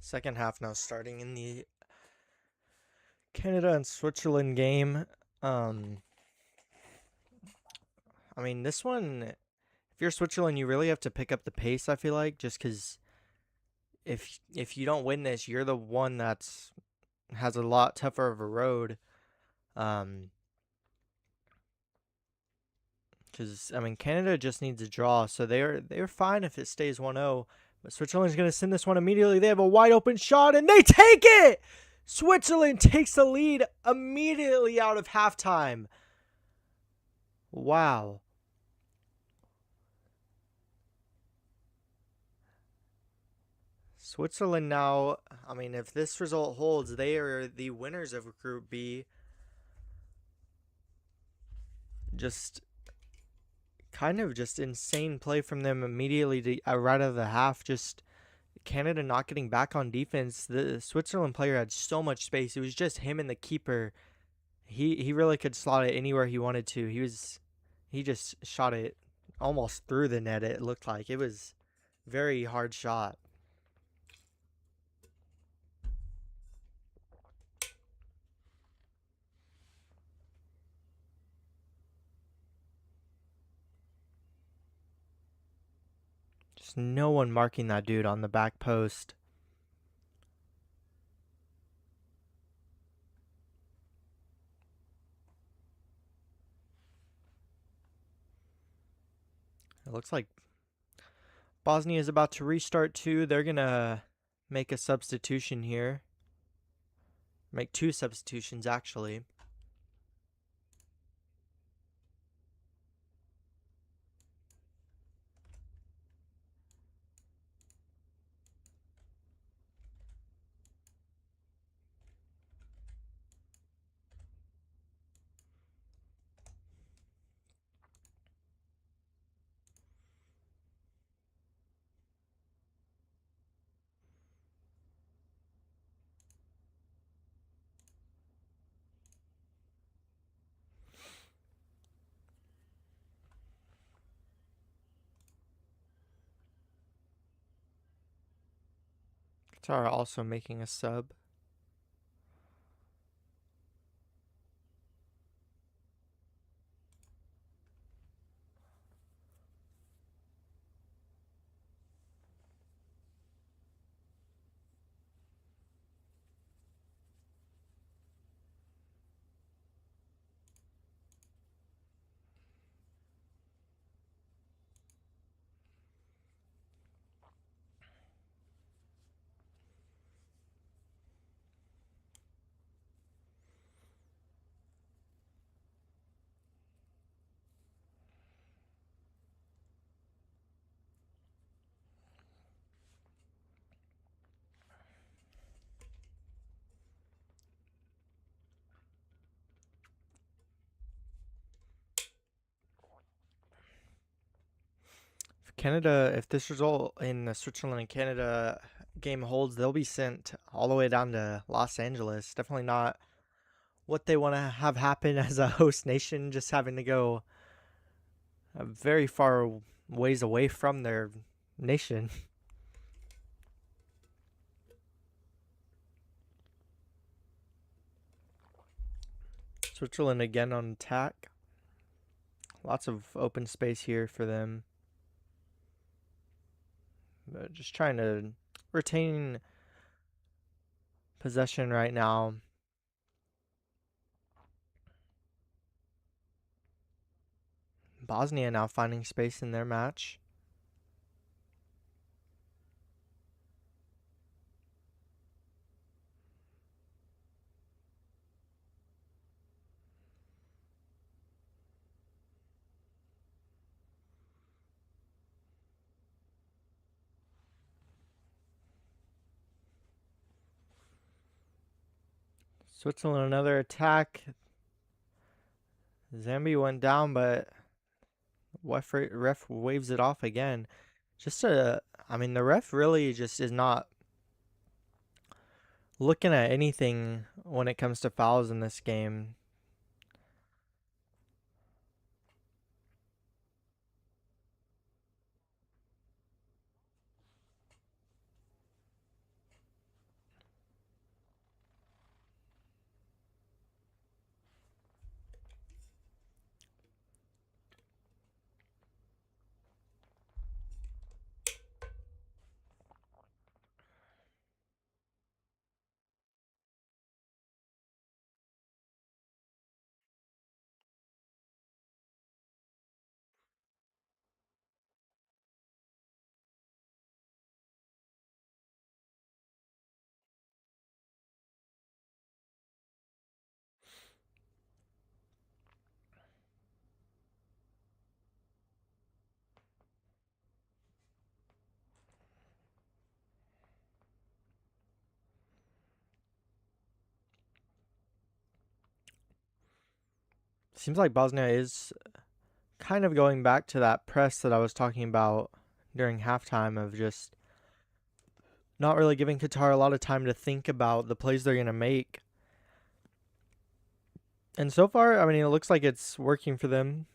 Second half now starting in the Canada and Switzerland game. Um, I mean, this one, if you're Switzerland, you really have to pick up the pace, I feel like, just because if you don't win this, you're the one that's has a lot tougher of a road. Um, because I mean, Canada just needs a draw, so they're fine if it stays 1-0. But Switzerland's gonna send this one immediately. They have a wide open shot and they take it. Switzerland takes the lead immediately out of halftime. Wow. Switzerland now, I mean, if this result holds, they are the winners of Group B. Just kind of just insane play from them immediately to, right out of the half. Just Canada not getting back on defense. The Switzerland player had so much space. It was just him and the keeper. He really could slot it anywhere he wanted to. He just shot it almost through the net. It looked like it was very hard shot. Just no one marking that dude on the back post. It looks like Bosnia is about to restart too. They're going to make a substitution here. Make two substitutions, actually. Qatar also making a sub. Canada, if this result in the Switzerland and Canada game holds, they'll be sent all the way down to Los Angeles. Definitely not what they want to have happen as a host nation, just having to go very far ways away from their nation. Switzerland again on attack. Lots of open space here for them. But just trying to retain possession right now. Bosnia now finding space in their match. Switzerland another attack. Zambia went down, but ref waves it off again. I mean, the ref really just is not looking at anything when it comes to fouls in this game. Seems like Bosnia is kind of going back to that press that I was talking about during halftime of just not really giving Qatar a lot of time to think about the plays they're going to make. And so far, I mean, it looks like it's working for them.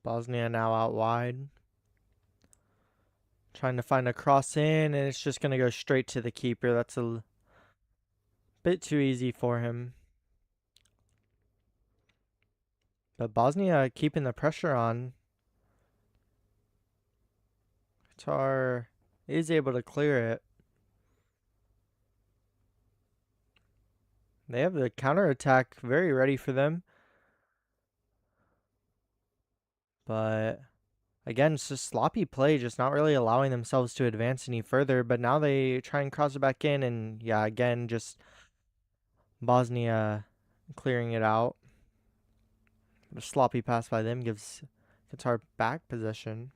Bosnia now out wide, trying to find a cross in, and it's just going to go straight to the keeper. That's a bit too easy for him. But Bosnia keeping the pressure on. Qatar is able to clear it. They have the counterattack very ready for them. But again, it's just sloppy play, just not really allowing themselves to advance any further. But now they try and cross it back in, and yeah, again, just Bosnia clearing it out. A sloppy pass by them gives Qatar back possession.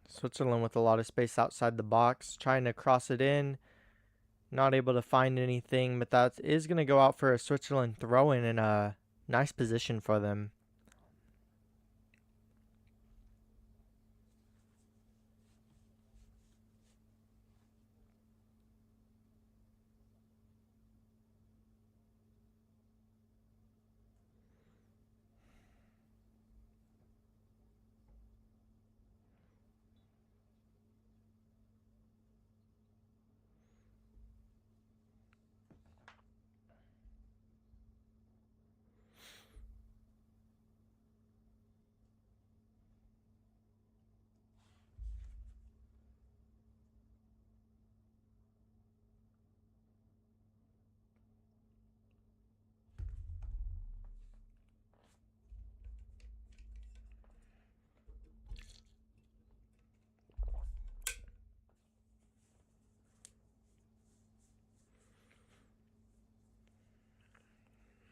Switzerland with a lot of space outside the box, trying to cross it in. Not able to find anything, but that is going to go out for a Switzerland throw-in and a nice position for them.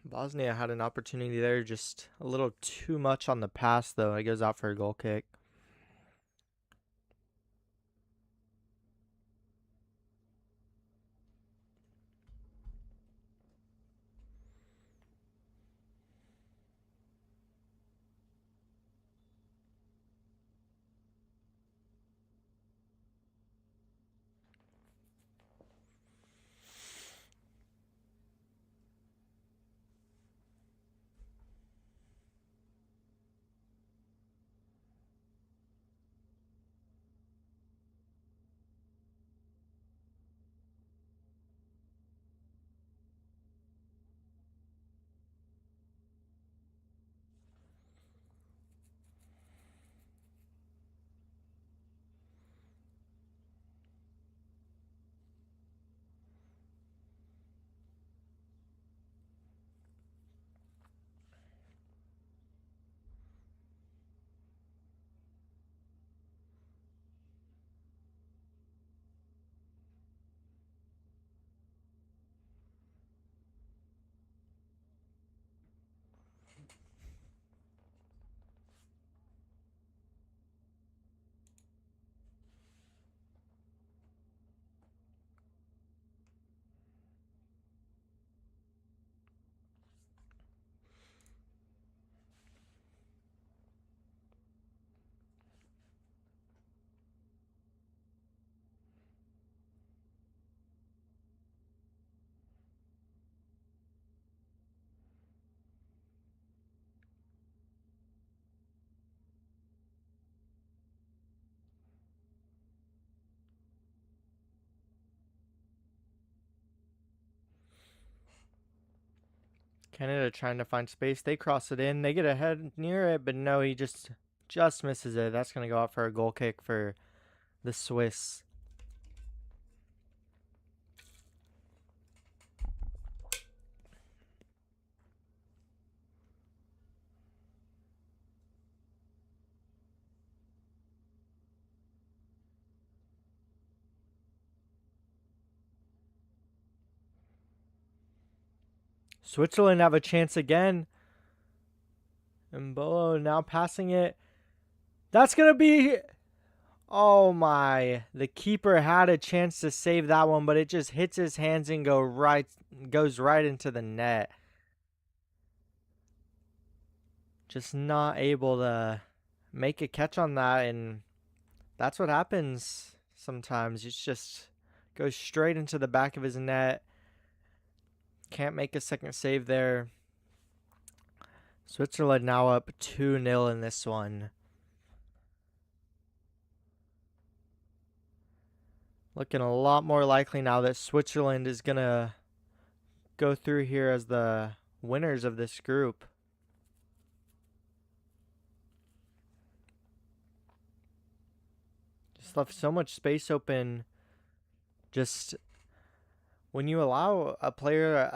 Bosnia had an opportunity there, just a little too much on the pass, though. It goes out for a goal kick. Canada trying to find space. They cross it in. They get ahead near it, but no, he just misses it. That's going to go out for a goal kick for the Swiss. Switzerland have a chance again. And Bolo now passing it. That's going to be... Oh my. The keeper had a chance to save that one, but it just hits his hands and goes right into the net. Just not able to make a catch on that, and that's what happens sometimes. It just goes straight into the back of his net. Can't make a second save there. Switzerland now up 2-0 in this one. Looking a lot more likely now that Switzerland is going to go through here as the winners of this group. Just left so much space open. Just when you allow a player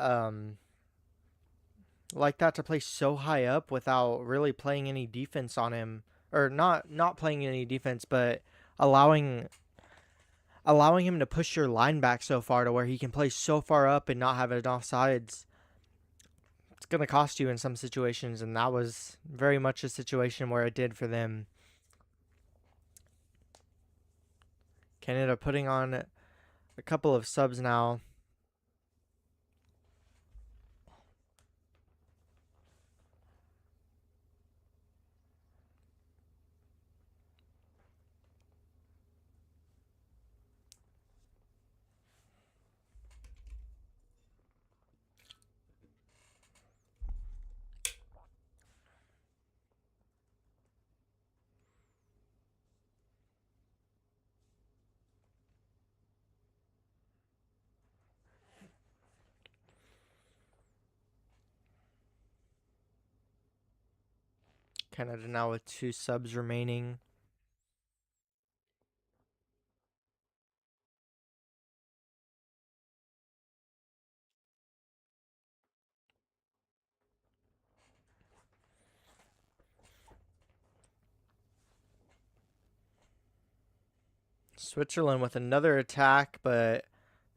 like that to play so high up without really playing any defense on him, or not playing any defense, but allowing him to push your line back so far to where he can play so far up and not have it offsides, it's going to cost you in some situations, and that was very much a situation where it did for them. Canada putting on a couple of subs now. Canada now with 2 subs remaining. Switzerland with another attack, but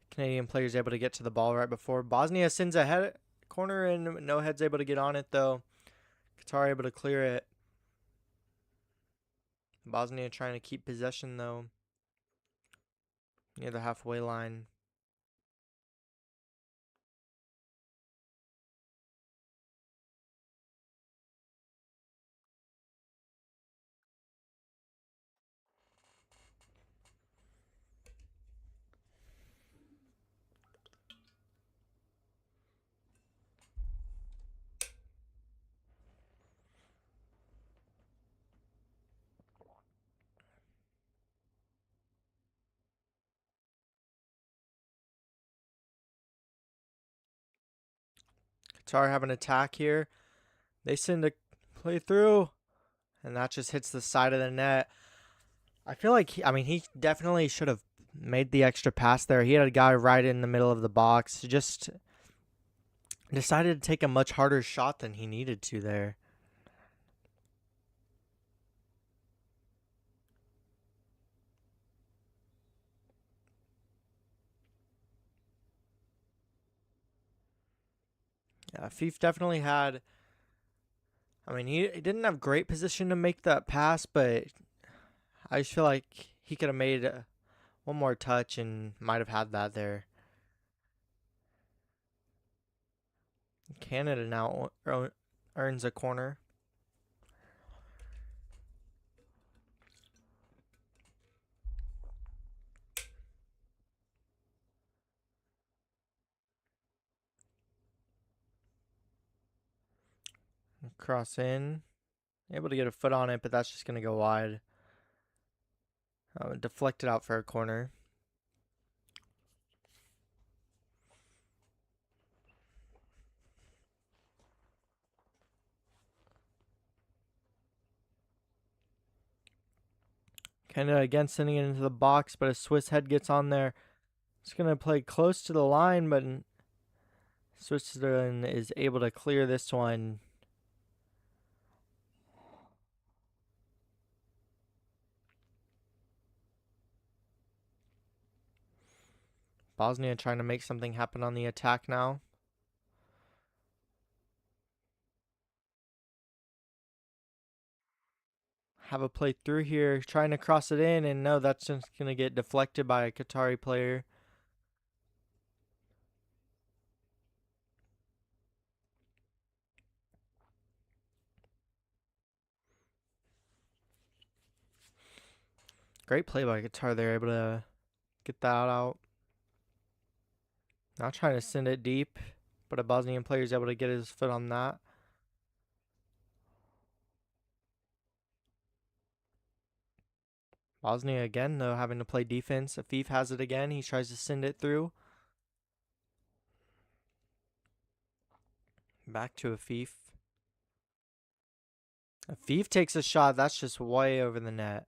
Canadian players able to get to the ball right before. Bosnia sends a head corner and no head's able to get on it though. Qatar able to clear it. Bosnia trying to keep possession though near the halfway line. Qatar have an attack here. They send a play through, and that just hits the side of the net. I feel like, he definitely should have made the extra pass there. He had a guy right in the middle of the box. Just decided to take a much harder shot than he needed to there. Yeah, Fief definitely had... he didn't have great position to make that pass, but I just feel like he could have made one more touch and might have had that there. Canada now earns a corner. Cross in. Able to get a foot on it, but that's just going to go wide. Deflected out for a corner. Canada again sending it into the box, but a Swiss head gets on there. It's going to play close to the line, but Switzerland is able to clear this one. Bosnia trying to make something happen on the attack now. have a play through here, trying to cross it in, and no, that's just going to get deflected by a Qatari player. Great play by Qatar. They're able to get that out. Not trying to send it deep, but a Bosnian player is able to get his foot on that. Bosnia again, though, having to play defense. Afif has it again. He tries to send it through. Back to Afif. Afif takes a shot. That's just way over the net.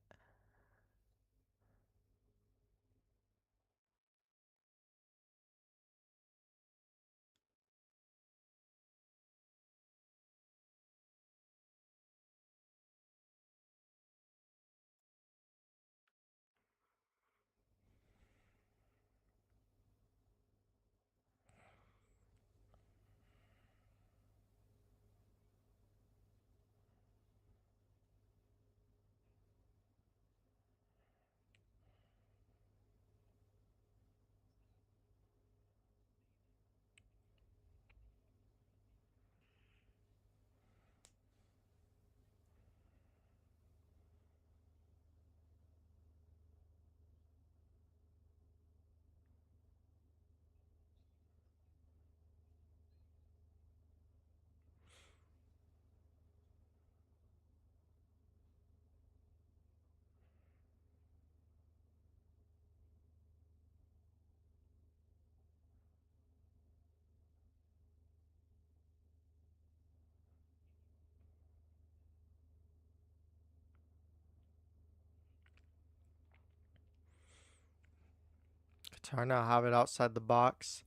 Qatar now have it outside the box.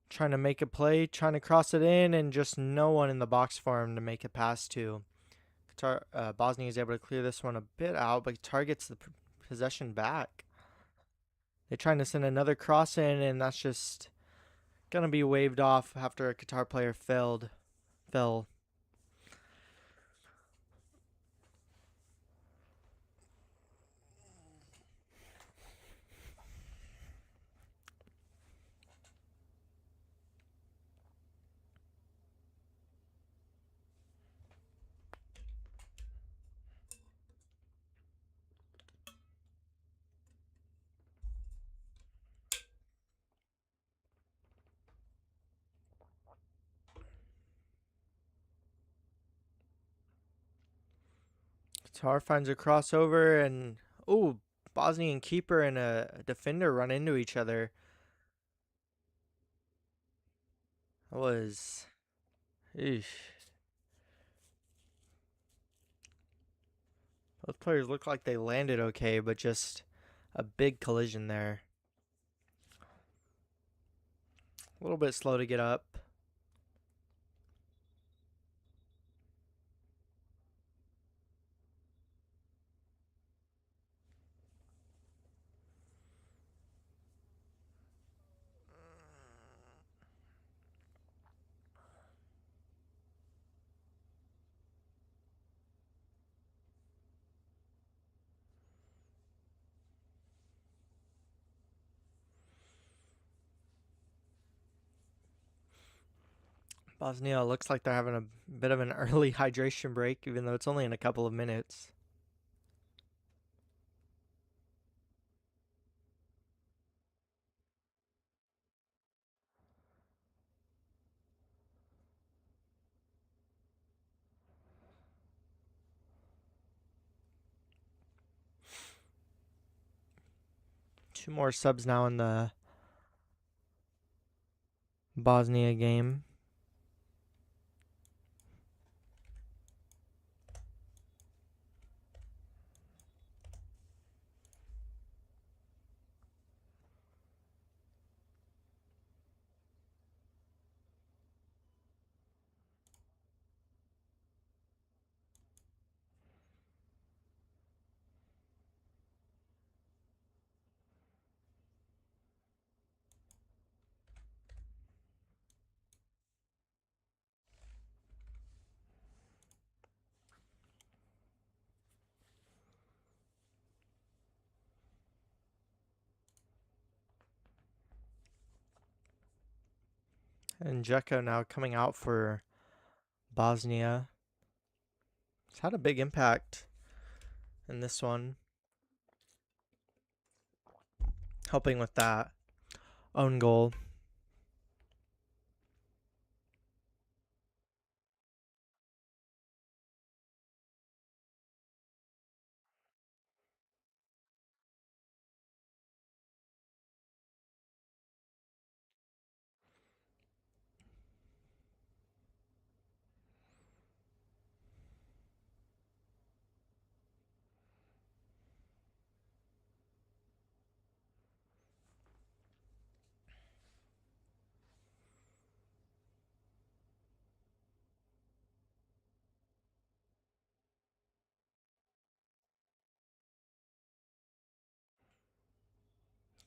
Trying to make a play, trying to cross it in, and just no one in the box for him to make a pass to. Qatar, Bosnia is able to clear this one a bit out, but Qatar gets the possession back. They're trying to send another cross in, and that's just going to be waved off after a Qatar player fell. Qatar finds a crossover, and Bosnian keeper and a defender run into each other. That was, eesh. Both players look like they landed okay, but just a big collision there. A little bit slow to get up. Bosnia looks like they're having a bit of an early hydration break, even though it's only in a couple of minutes. Two more subs now in the Bosnia game. And Dzeko now coming out for Bosnia. It's had a big impact in this one. Helping with that own goal.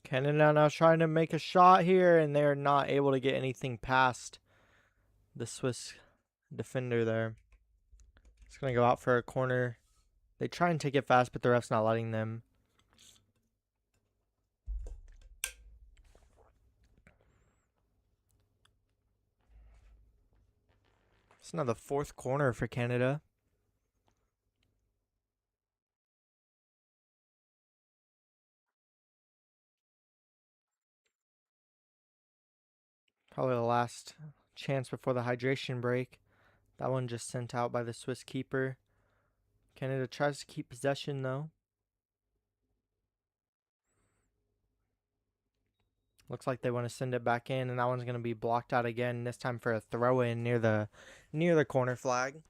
Canada now trying to make a shot here, and they're not able to get anything past the Swiss defender there. It's going to go out for a corner. They try and take it fast, but the ref's not letting them. It's now the fourth corner for Canada. Probably the last chance before the hydration break. That one just sent out by the Swiss keeper. Canada tries to keep possession though. Looks like they want to send it back in, and that one's going to be blocked out again, this time for a throw-in near the corner flag.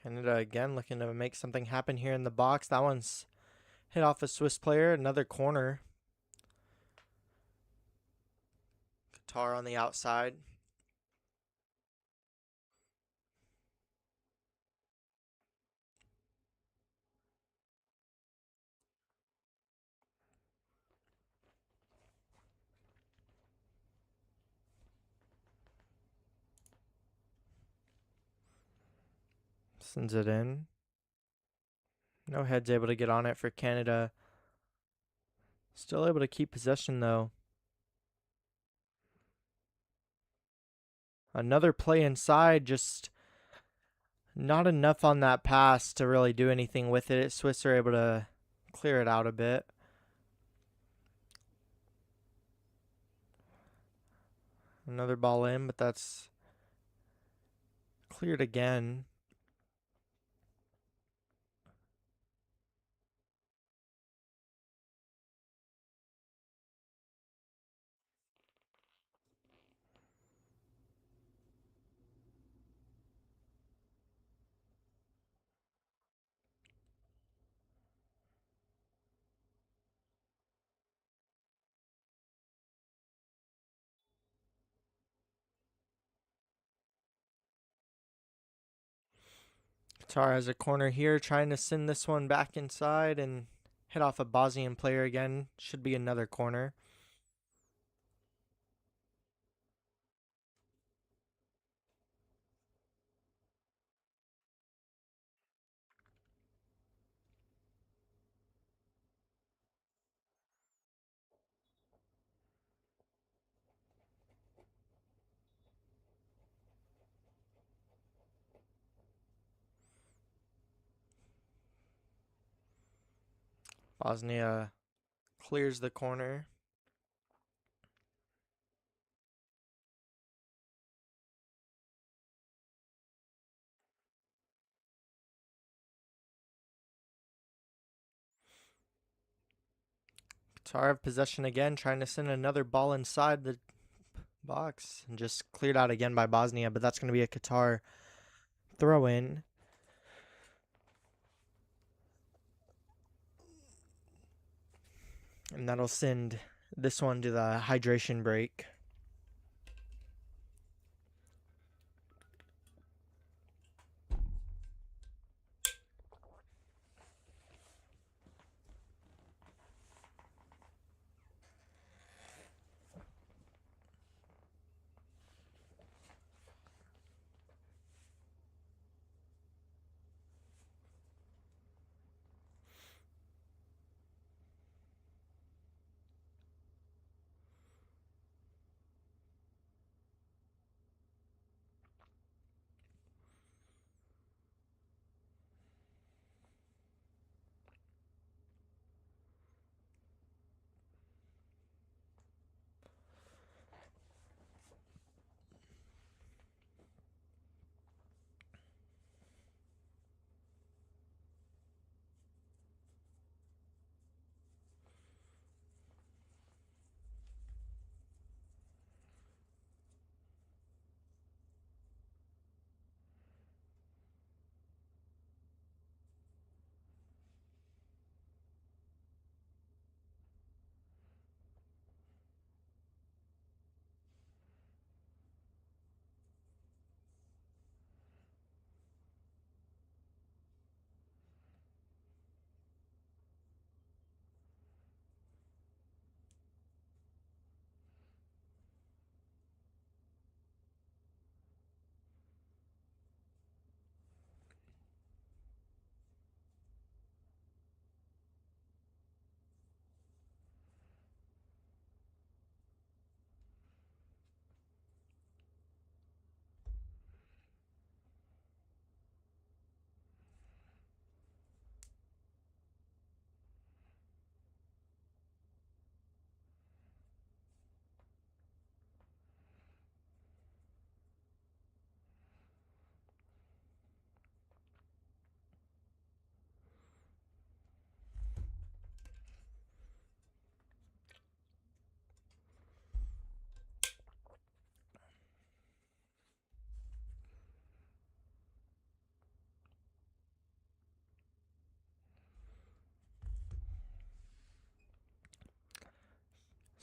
Canada again looking to make something happen here in the box. That one's hit off a Swiss player. Another corner. Qatar on the outside. Sends it in. No heads able to get on it for Canada. Still able to keep possession though. Another play inside, just not enough on that pass to really do anything with it. Swiss are able to clear it out a bit. Another ball in, but that's cleared again. Qatar has a corner here, trying to send this one back inside and hit off a Bosnian player again. Should be another corner. Bosnia clears the corner. Qatar have possession again, trying to send another ball inside the box and just cleared out again by Bosnia, but that's going to be a Qatar throw in. And that'll send this one to the hydration break.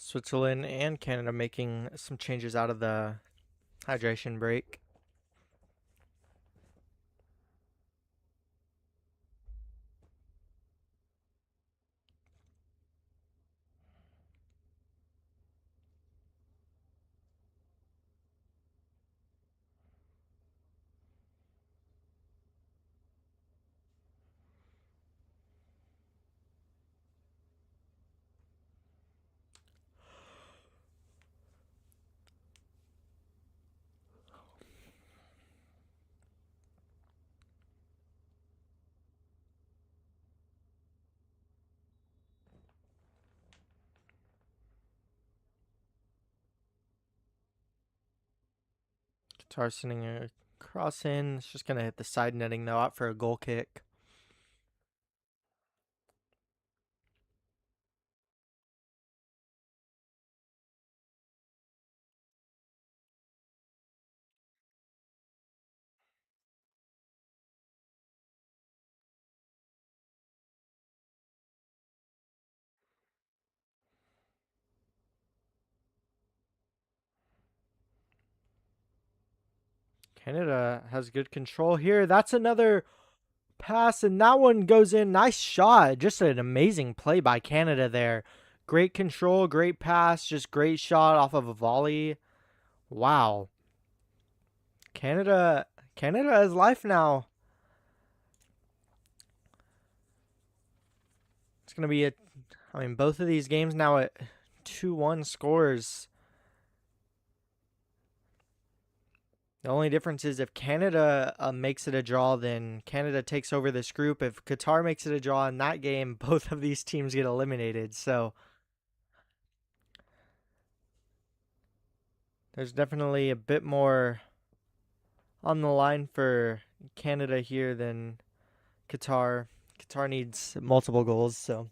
Switzerland and Canada making some changes out of the hydration break. Qatar sending a cross in. It's just going to hit the side netting, though, out for a goal kick. Canada has good control here. That's another pass, and that one goes in. Nice shot. Just an amazing play by Canada there. Great control, great pass, just great shot off of a volley. Wow. Canada has life now. It's going to be both of these games now at 2-1 scores. The only difference is if Canada makes it a draw, then Canada takes over this group. If Qatar makes it a draw in that game, both of these teams get eliminated. So there's definitely a bit more on the line for Canada here than Qatar. Qatar needs multiple goals, so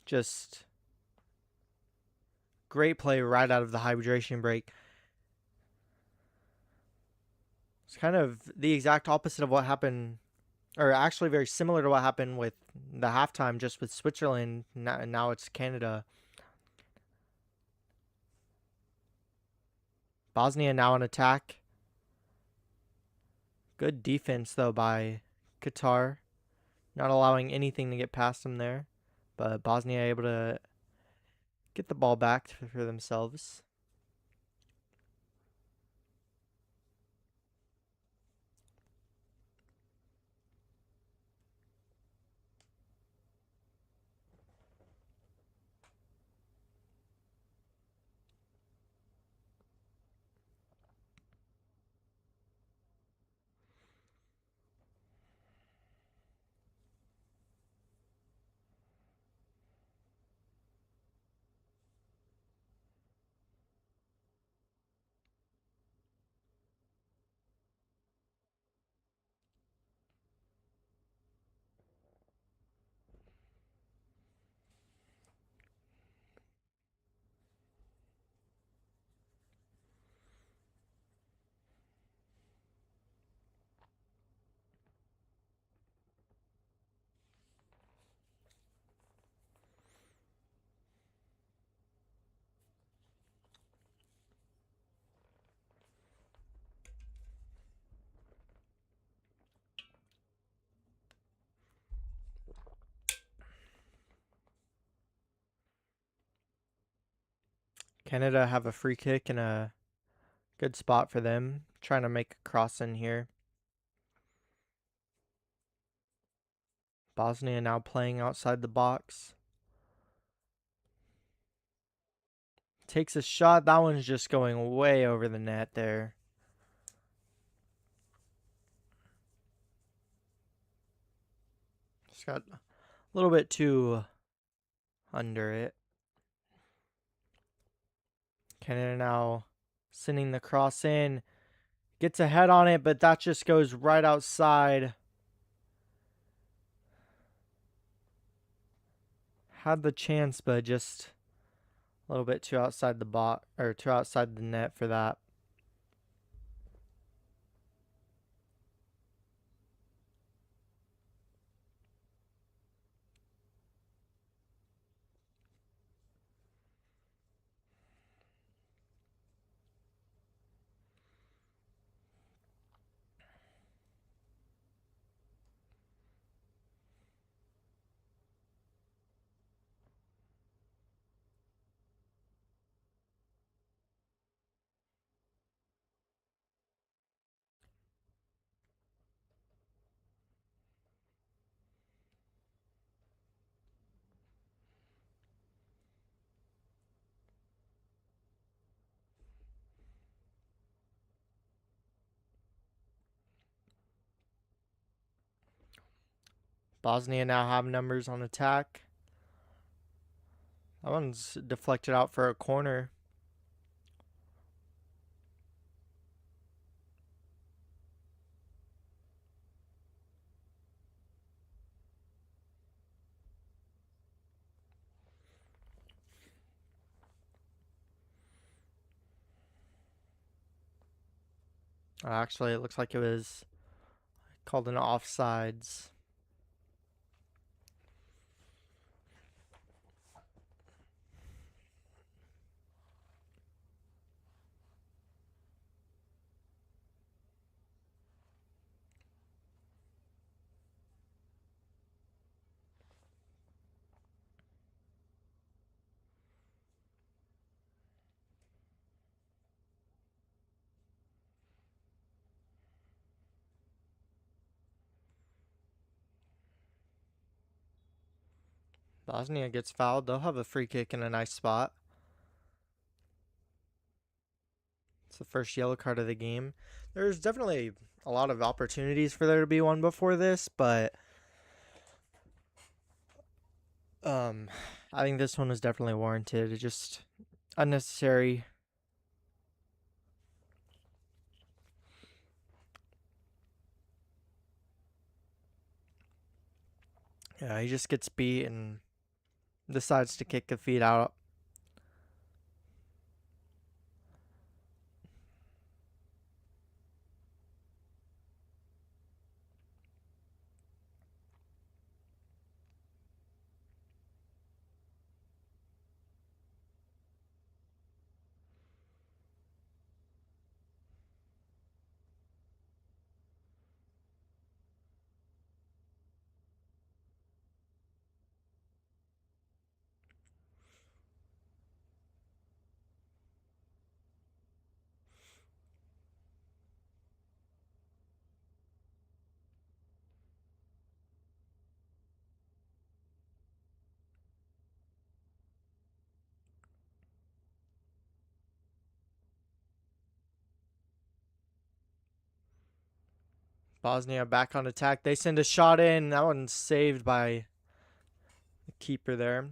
just great play right out of the hydration break. It's kind of the exact opposite of what happened, or actually very similar to what happened with the halftime, just with Switzerland. Now it's Canada. Bosnia now on attack. Good defense, though, by Qatar. Not allowing anything to get past them there. But Bosnia able to get the ball back for themselves. Canada have a free kick and a good spot for them. Trying to make a cross in here. Bosnia now playing outside the box. Takes a shot. That one's just going way over the net there. Just got a little bit too under it. Canada now sending the cross in. Gets a head on it, but that just goes right outside. Had the chance, but just a little bit too outside the box, or too outside the net for that. Bosnia now have numbers on attack. That one's deflected out for a corner. Actually, it looks like it was called an offsides. Bosnia gets fouled. They'll have a free kick in a nice spot. It's the first yellow card of the game. There's definitely a lot of opportunities for there to be one before this, but I think this one was definitely warranted. It's just unnecessary. Yeah, he just gets beat and decides to kick the feet out. Bosnia back on attack. They send a shot in. That one's saved by the keeper there.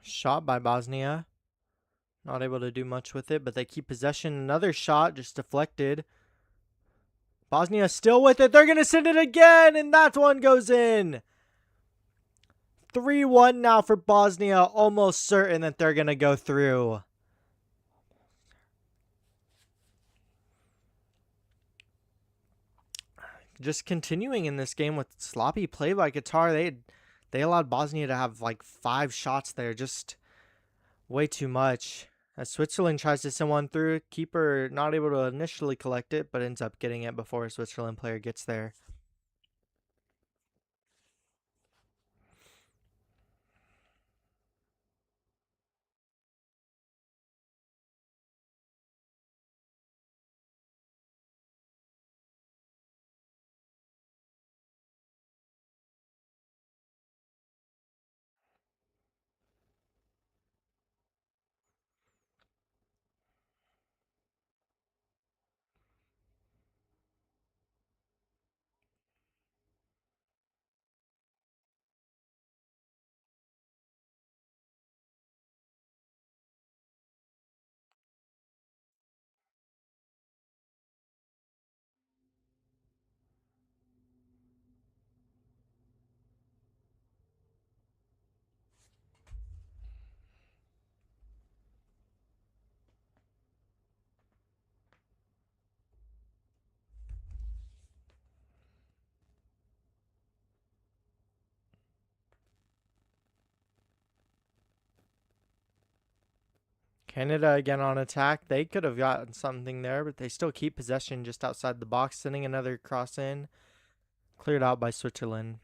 Shot by Bosnia. Not able to do much with it, but they keep possession. Another shot just deflected. Bosnia still with it. They're going to send it again, and that one goes in. 3-1 now for Bosnia. Almost certain that they're going to go through. Just continuing in this game with sloppy play by Qatar. They allowed Bosnia to have like 5 shots there. Just way too much. As Switzerland tries to send one through, keeper not able to initially collect it, but ends up getting it before a Switzerland player gets there. Canada again on attack. They could have gotten something there, but they still keep possession just outside the box, sending another cross in. Cleared out by Switzerland.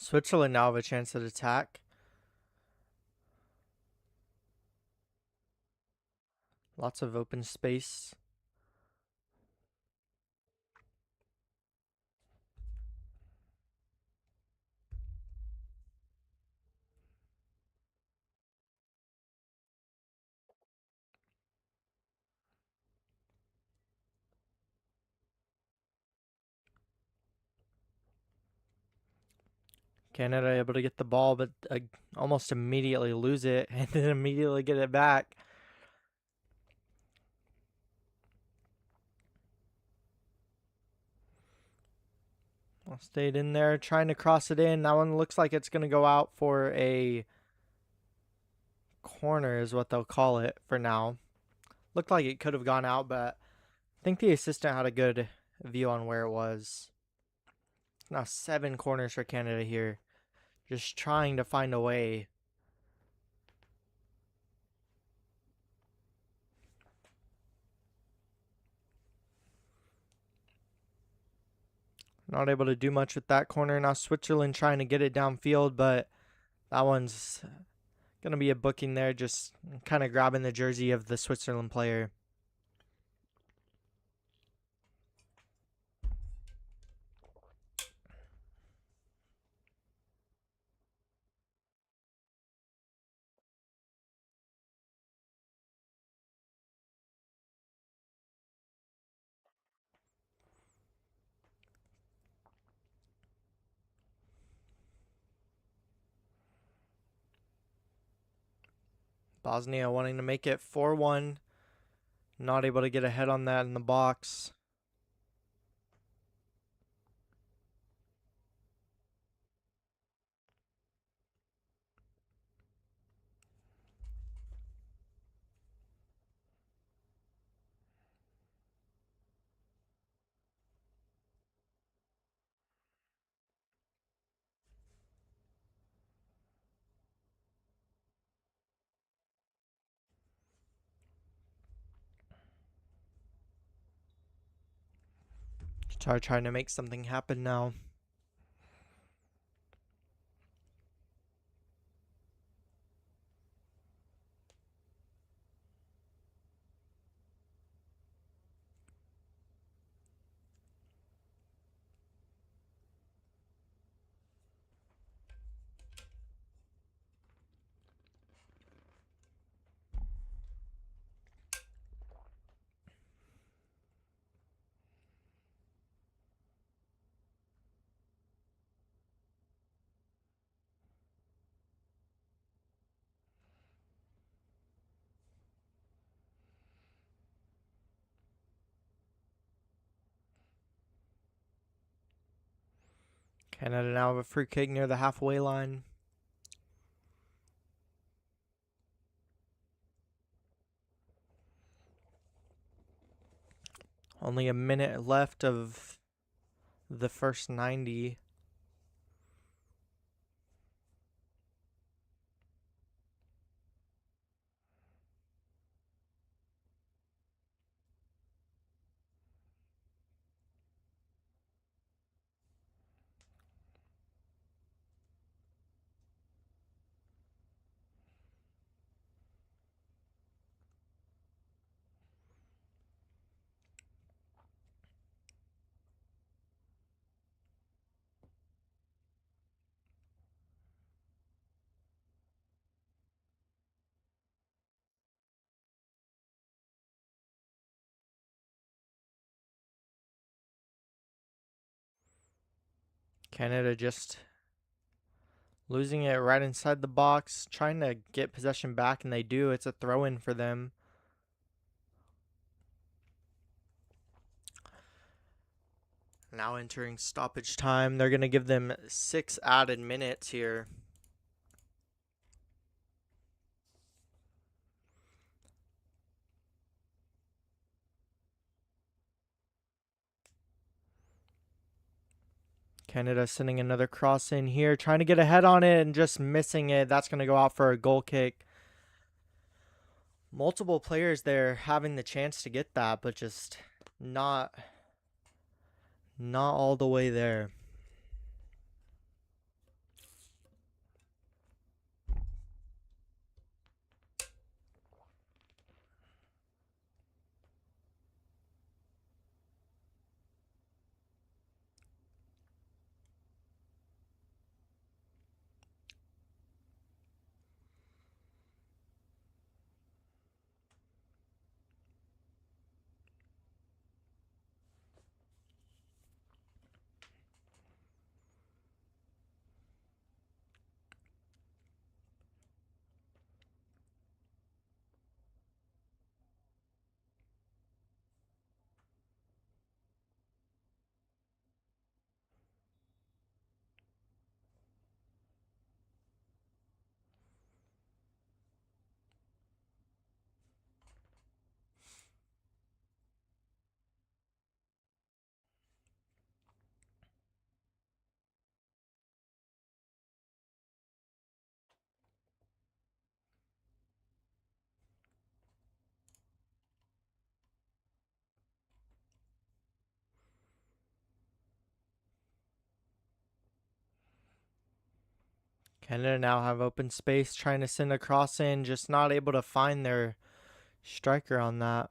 Switzerland now have a chance at attack. Lots of open space. Canada able to get the ball, but almost immediately lose it and then immediately get it back. Well, stayed in there trying to cross it in. That one looks like it's going to go out for a corner is what they'll call it for now. Looked like it could have gone out, but I think the assistant had a good view on where it was. Now 7 corners for Canada here. Just trying to find a way. Not able to do much with that corner. Now Switzerland trying to get it downfield, but that one's going to be a booking there. Just kind of grabbing the jersey of the Switzerland player. Bosnia wanting to make it 4-1. Not able to get ahead on that in the box. Trying to make something happen now. Canada now have a free kick near the halfway line. Only a minute left of the first 90. Canada just losing it right inside the box, trying to get possession back, and they do. It's a throw-in for them. Now entering stoppage time. They're going to give them 6 added minutes here. Canada sending another cross in here, trying to get ahead on it and just missing it. That's going to go out for a goal kick. Multiple players there having the chance to get that, but just not all the way there. Canada now have open space, trying to send a cross in, just not able to find their striker on that.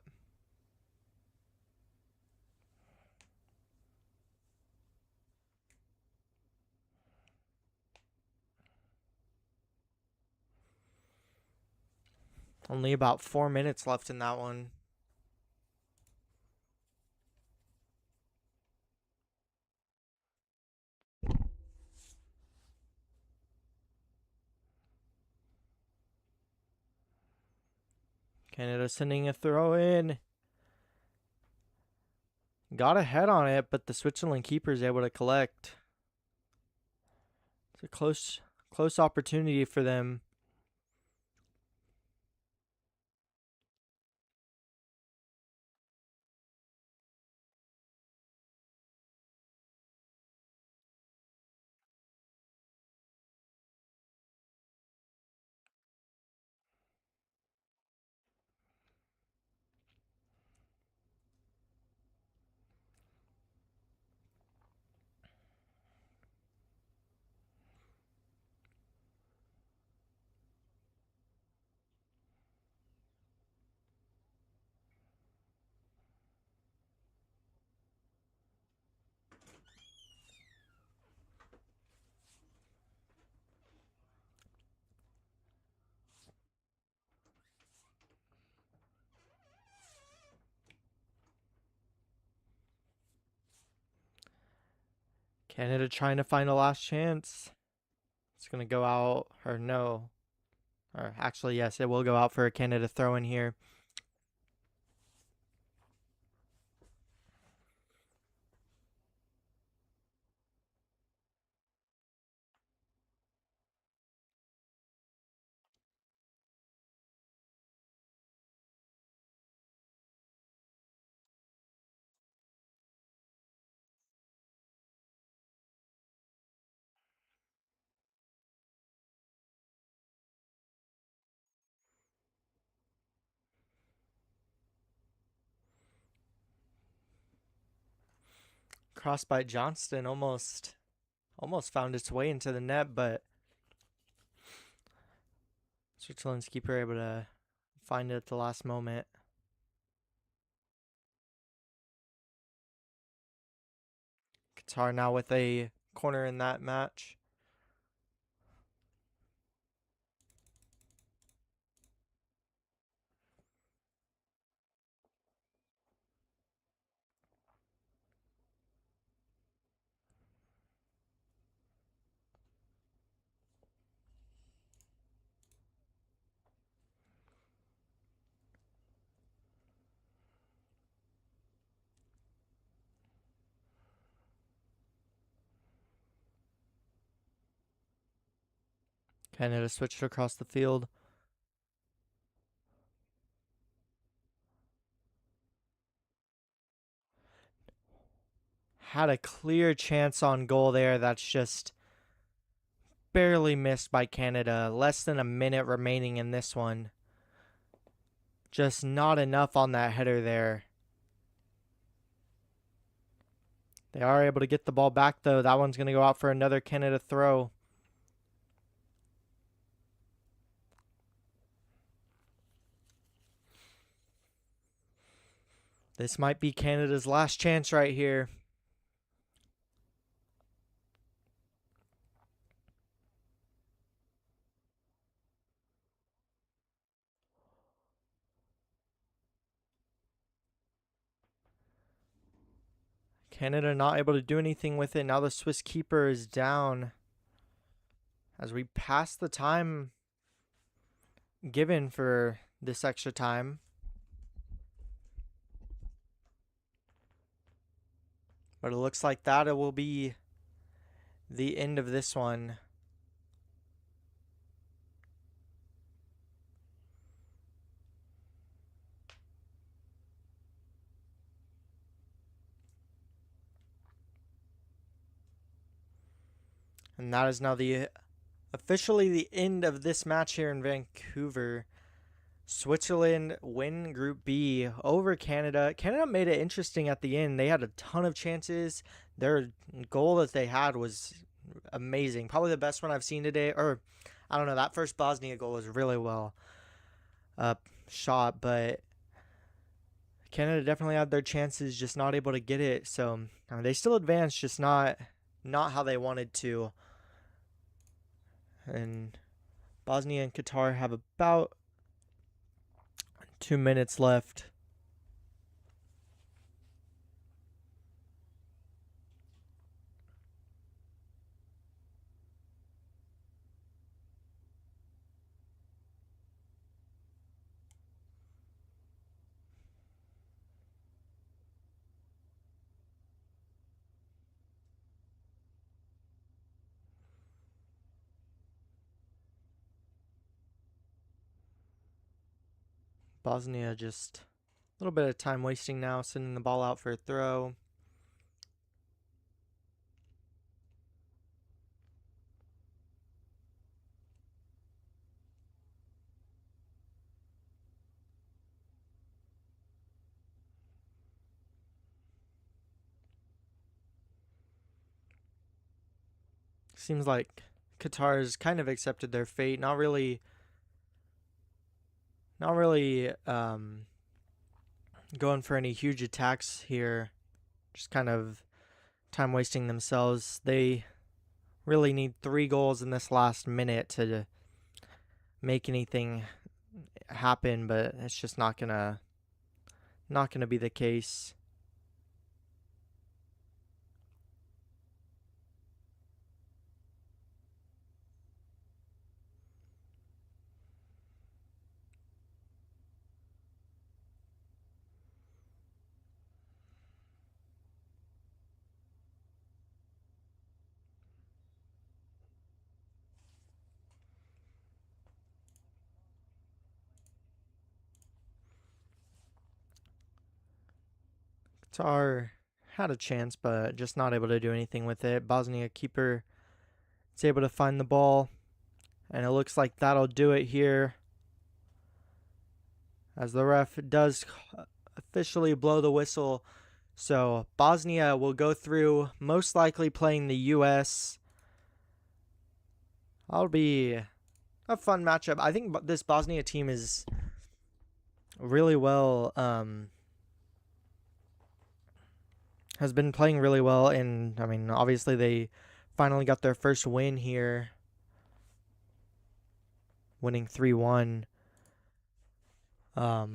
Only about 4 minutes left in that one. Canada sending a throw in. Got ahead on it, but the Switzerland keeper is able to collect. It's a close opportunity for them. Canada trying to find a last chance. It's going to go out, or no. Or actually, yes, it will go out for a Canada throw in here. Cross by Johnston almost found its way into the net, but Switzerland's keeper able to find it at the last moment. Qatar now with a corner in that match. Canada switched across the field. Had a clear chance on goal there. That's just barely missed by Canada. Less than a minute remaining in this one. Just not enough on that header there. They are able to get the ball back, though. That one's going to go out for another Canada throw. This might be Canada's last chance right here. Canada not able to do anything with it. Now the Swiss keeper is down as we pass the time given for this extra time. But it looks like that it will be the end of this one. And that is now officially the end of this match here in Vancouver. Switzerland win Group B over Canada. Canada made it interesting at the end. They had a ton of chances. Their goal that they had was amazing. Probably the best one I've seen today. Or, I don't know, that first Bosnia goal was really well shot. But Canada definitely had their chances, just not able to get it. So, I mean, they still advanced, just not how they wanted to. And Bosnia and Qatar have about 2 minutes left. Bosnia just a little bit of time wasting now, sending the ball out for a throw. Seems like Qatar's kind of accepted their fate. Not really going for any huge attacks here. Just kind of time wasting themselves. They really need 3 goals in this last minute to make anything happen, but it's just not gonna be the case. Qatar had a chance, but just not able to do anything with it. Bosnia keeper is able to find the ball, and it looks like that'll do it here, as the ref does officially blow the whistle. So Bosnia will go through, most likely playing the U.S. That'll be a fun matchup. I think this Bosnia team is really well, has been playing really well. And, I mean, obviously they finally got their first win here, winning 3-1. But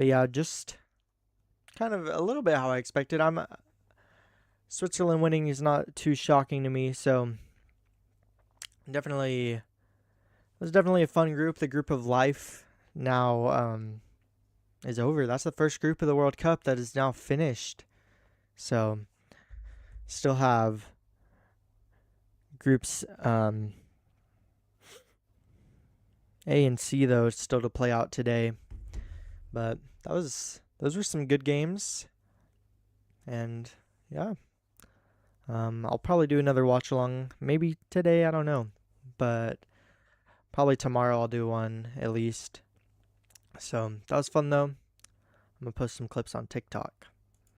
yeah, just kind of a little bit how I expected. Switzerland winning is not too shocking to me, so it was definitely a fun group. The group of life now is over. That's the first group of the World Cup that is now finished. So still have groups A and C though still to play out today. But those were some good games, and yeah. I'll probably do another watch along maybe today, I don't know, but probably tomorrow I'll do one at least. So that was fun though. I'm gonna post some clips on TikTok.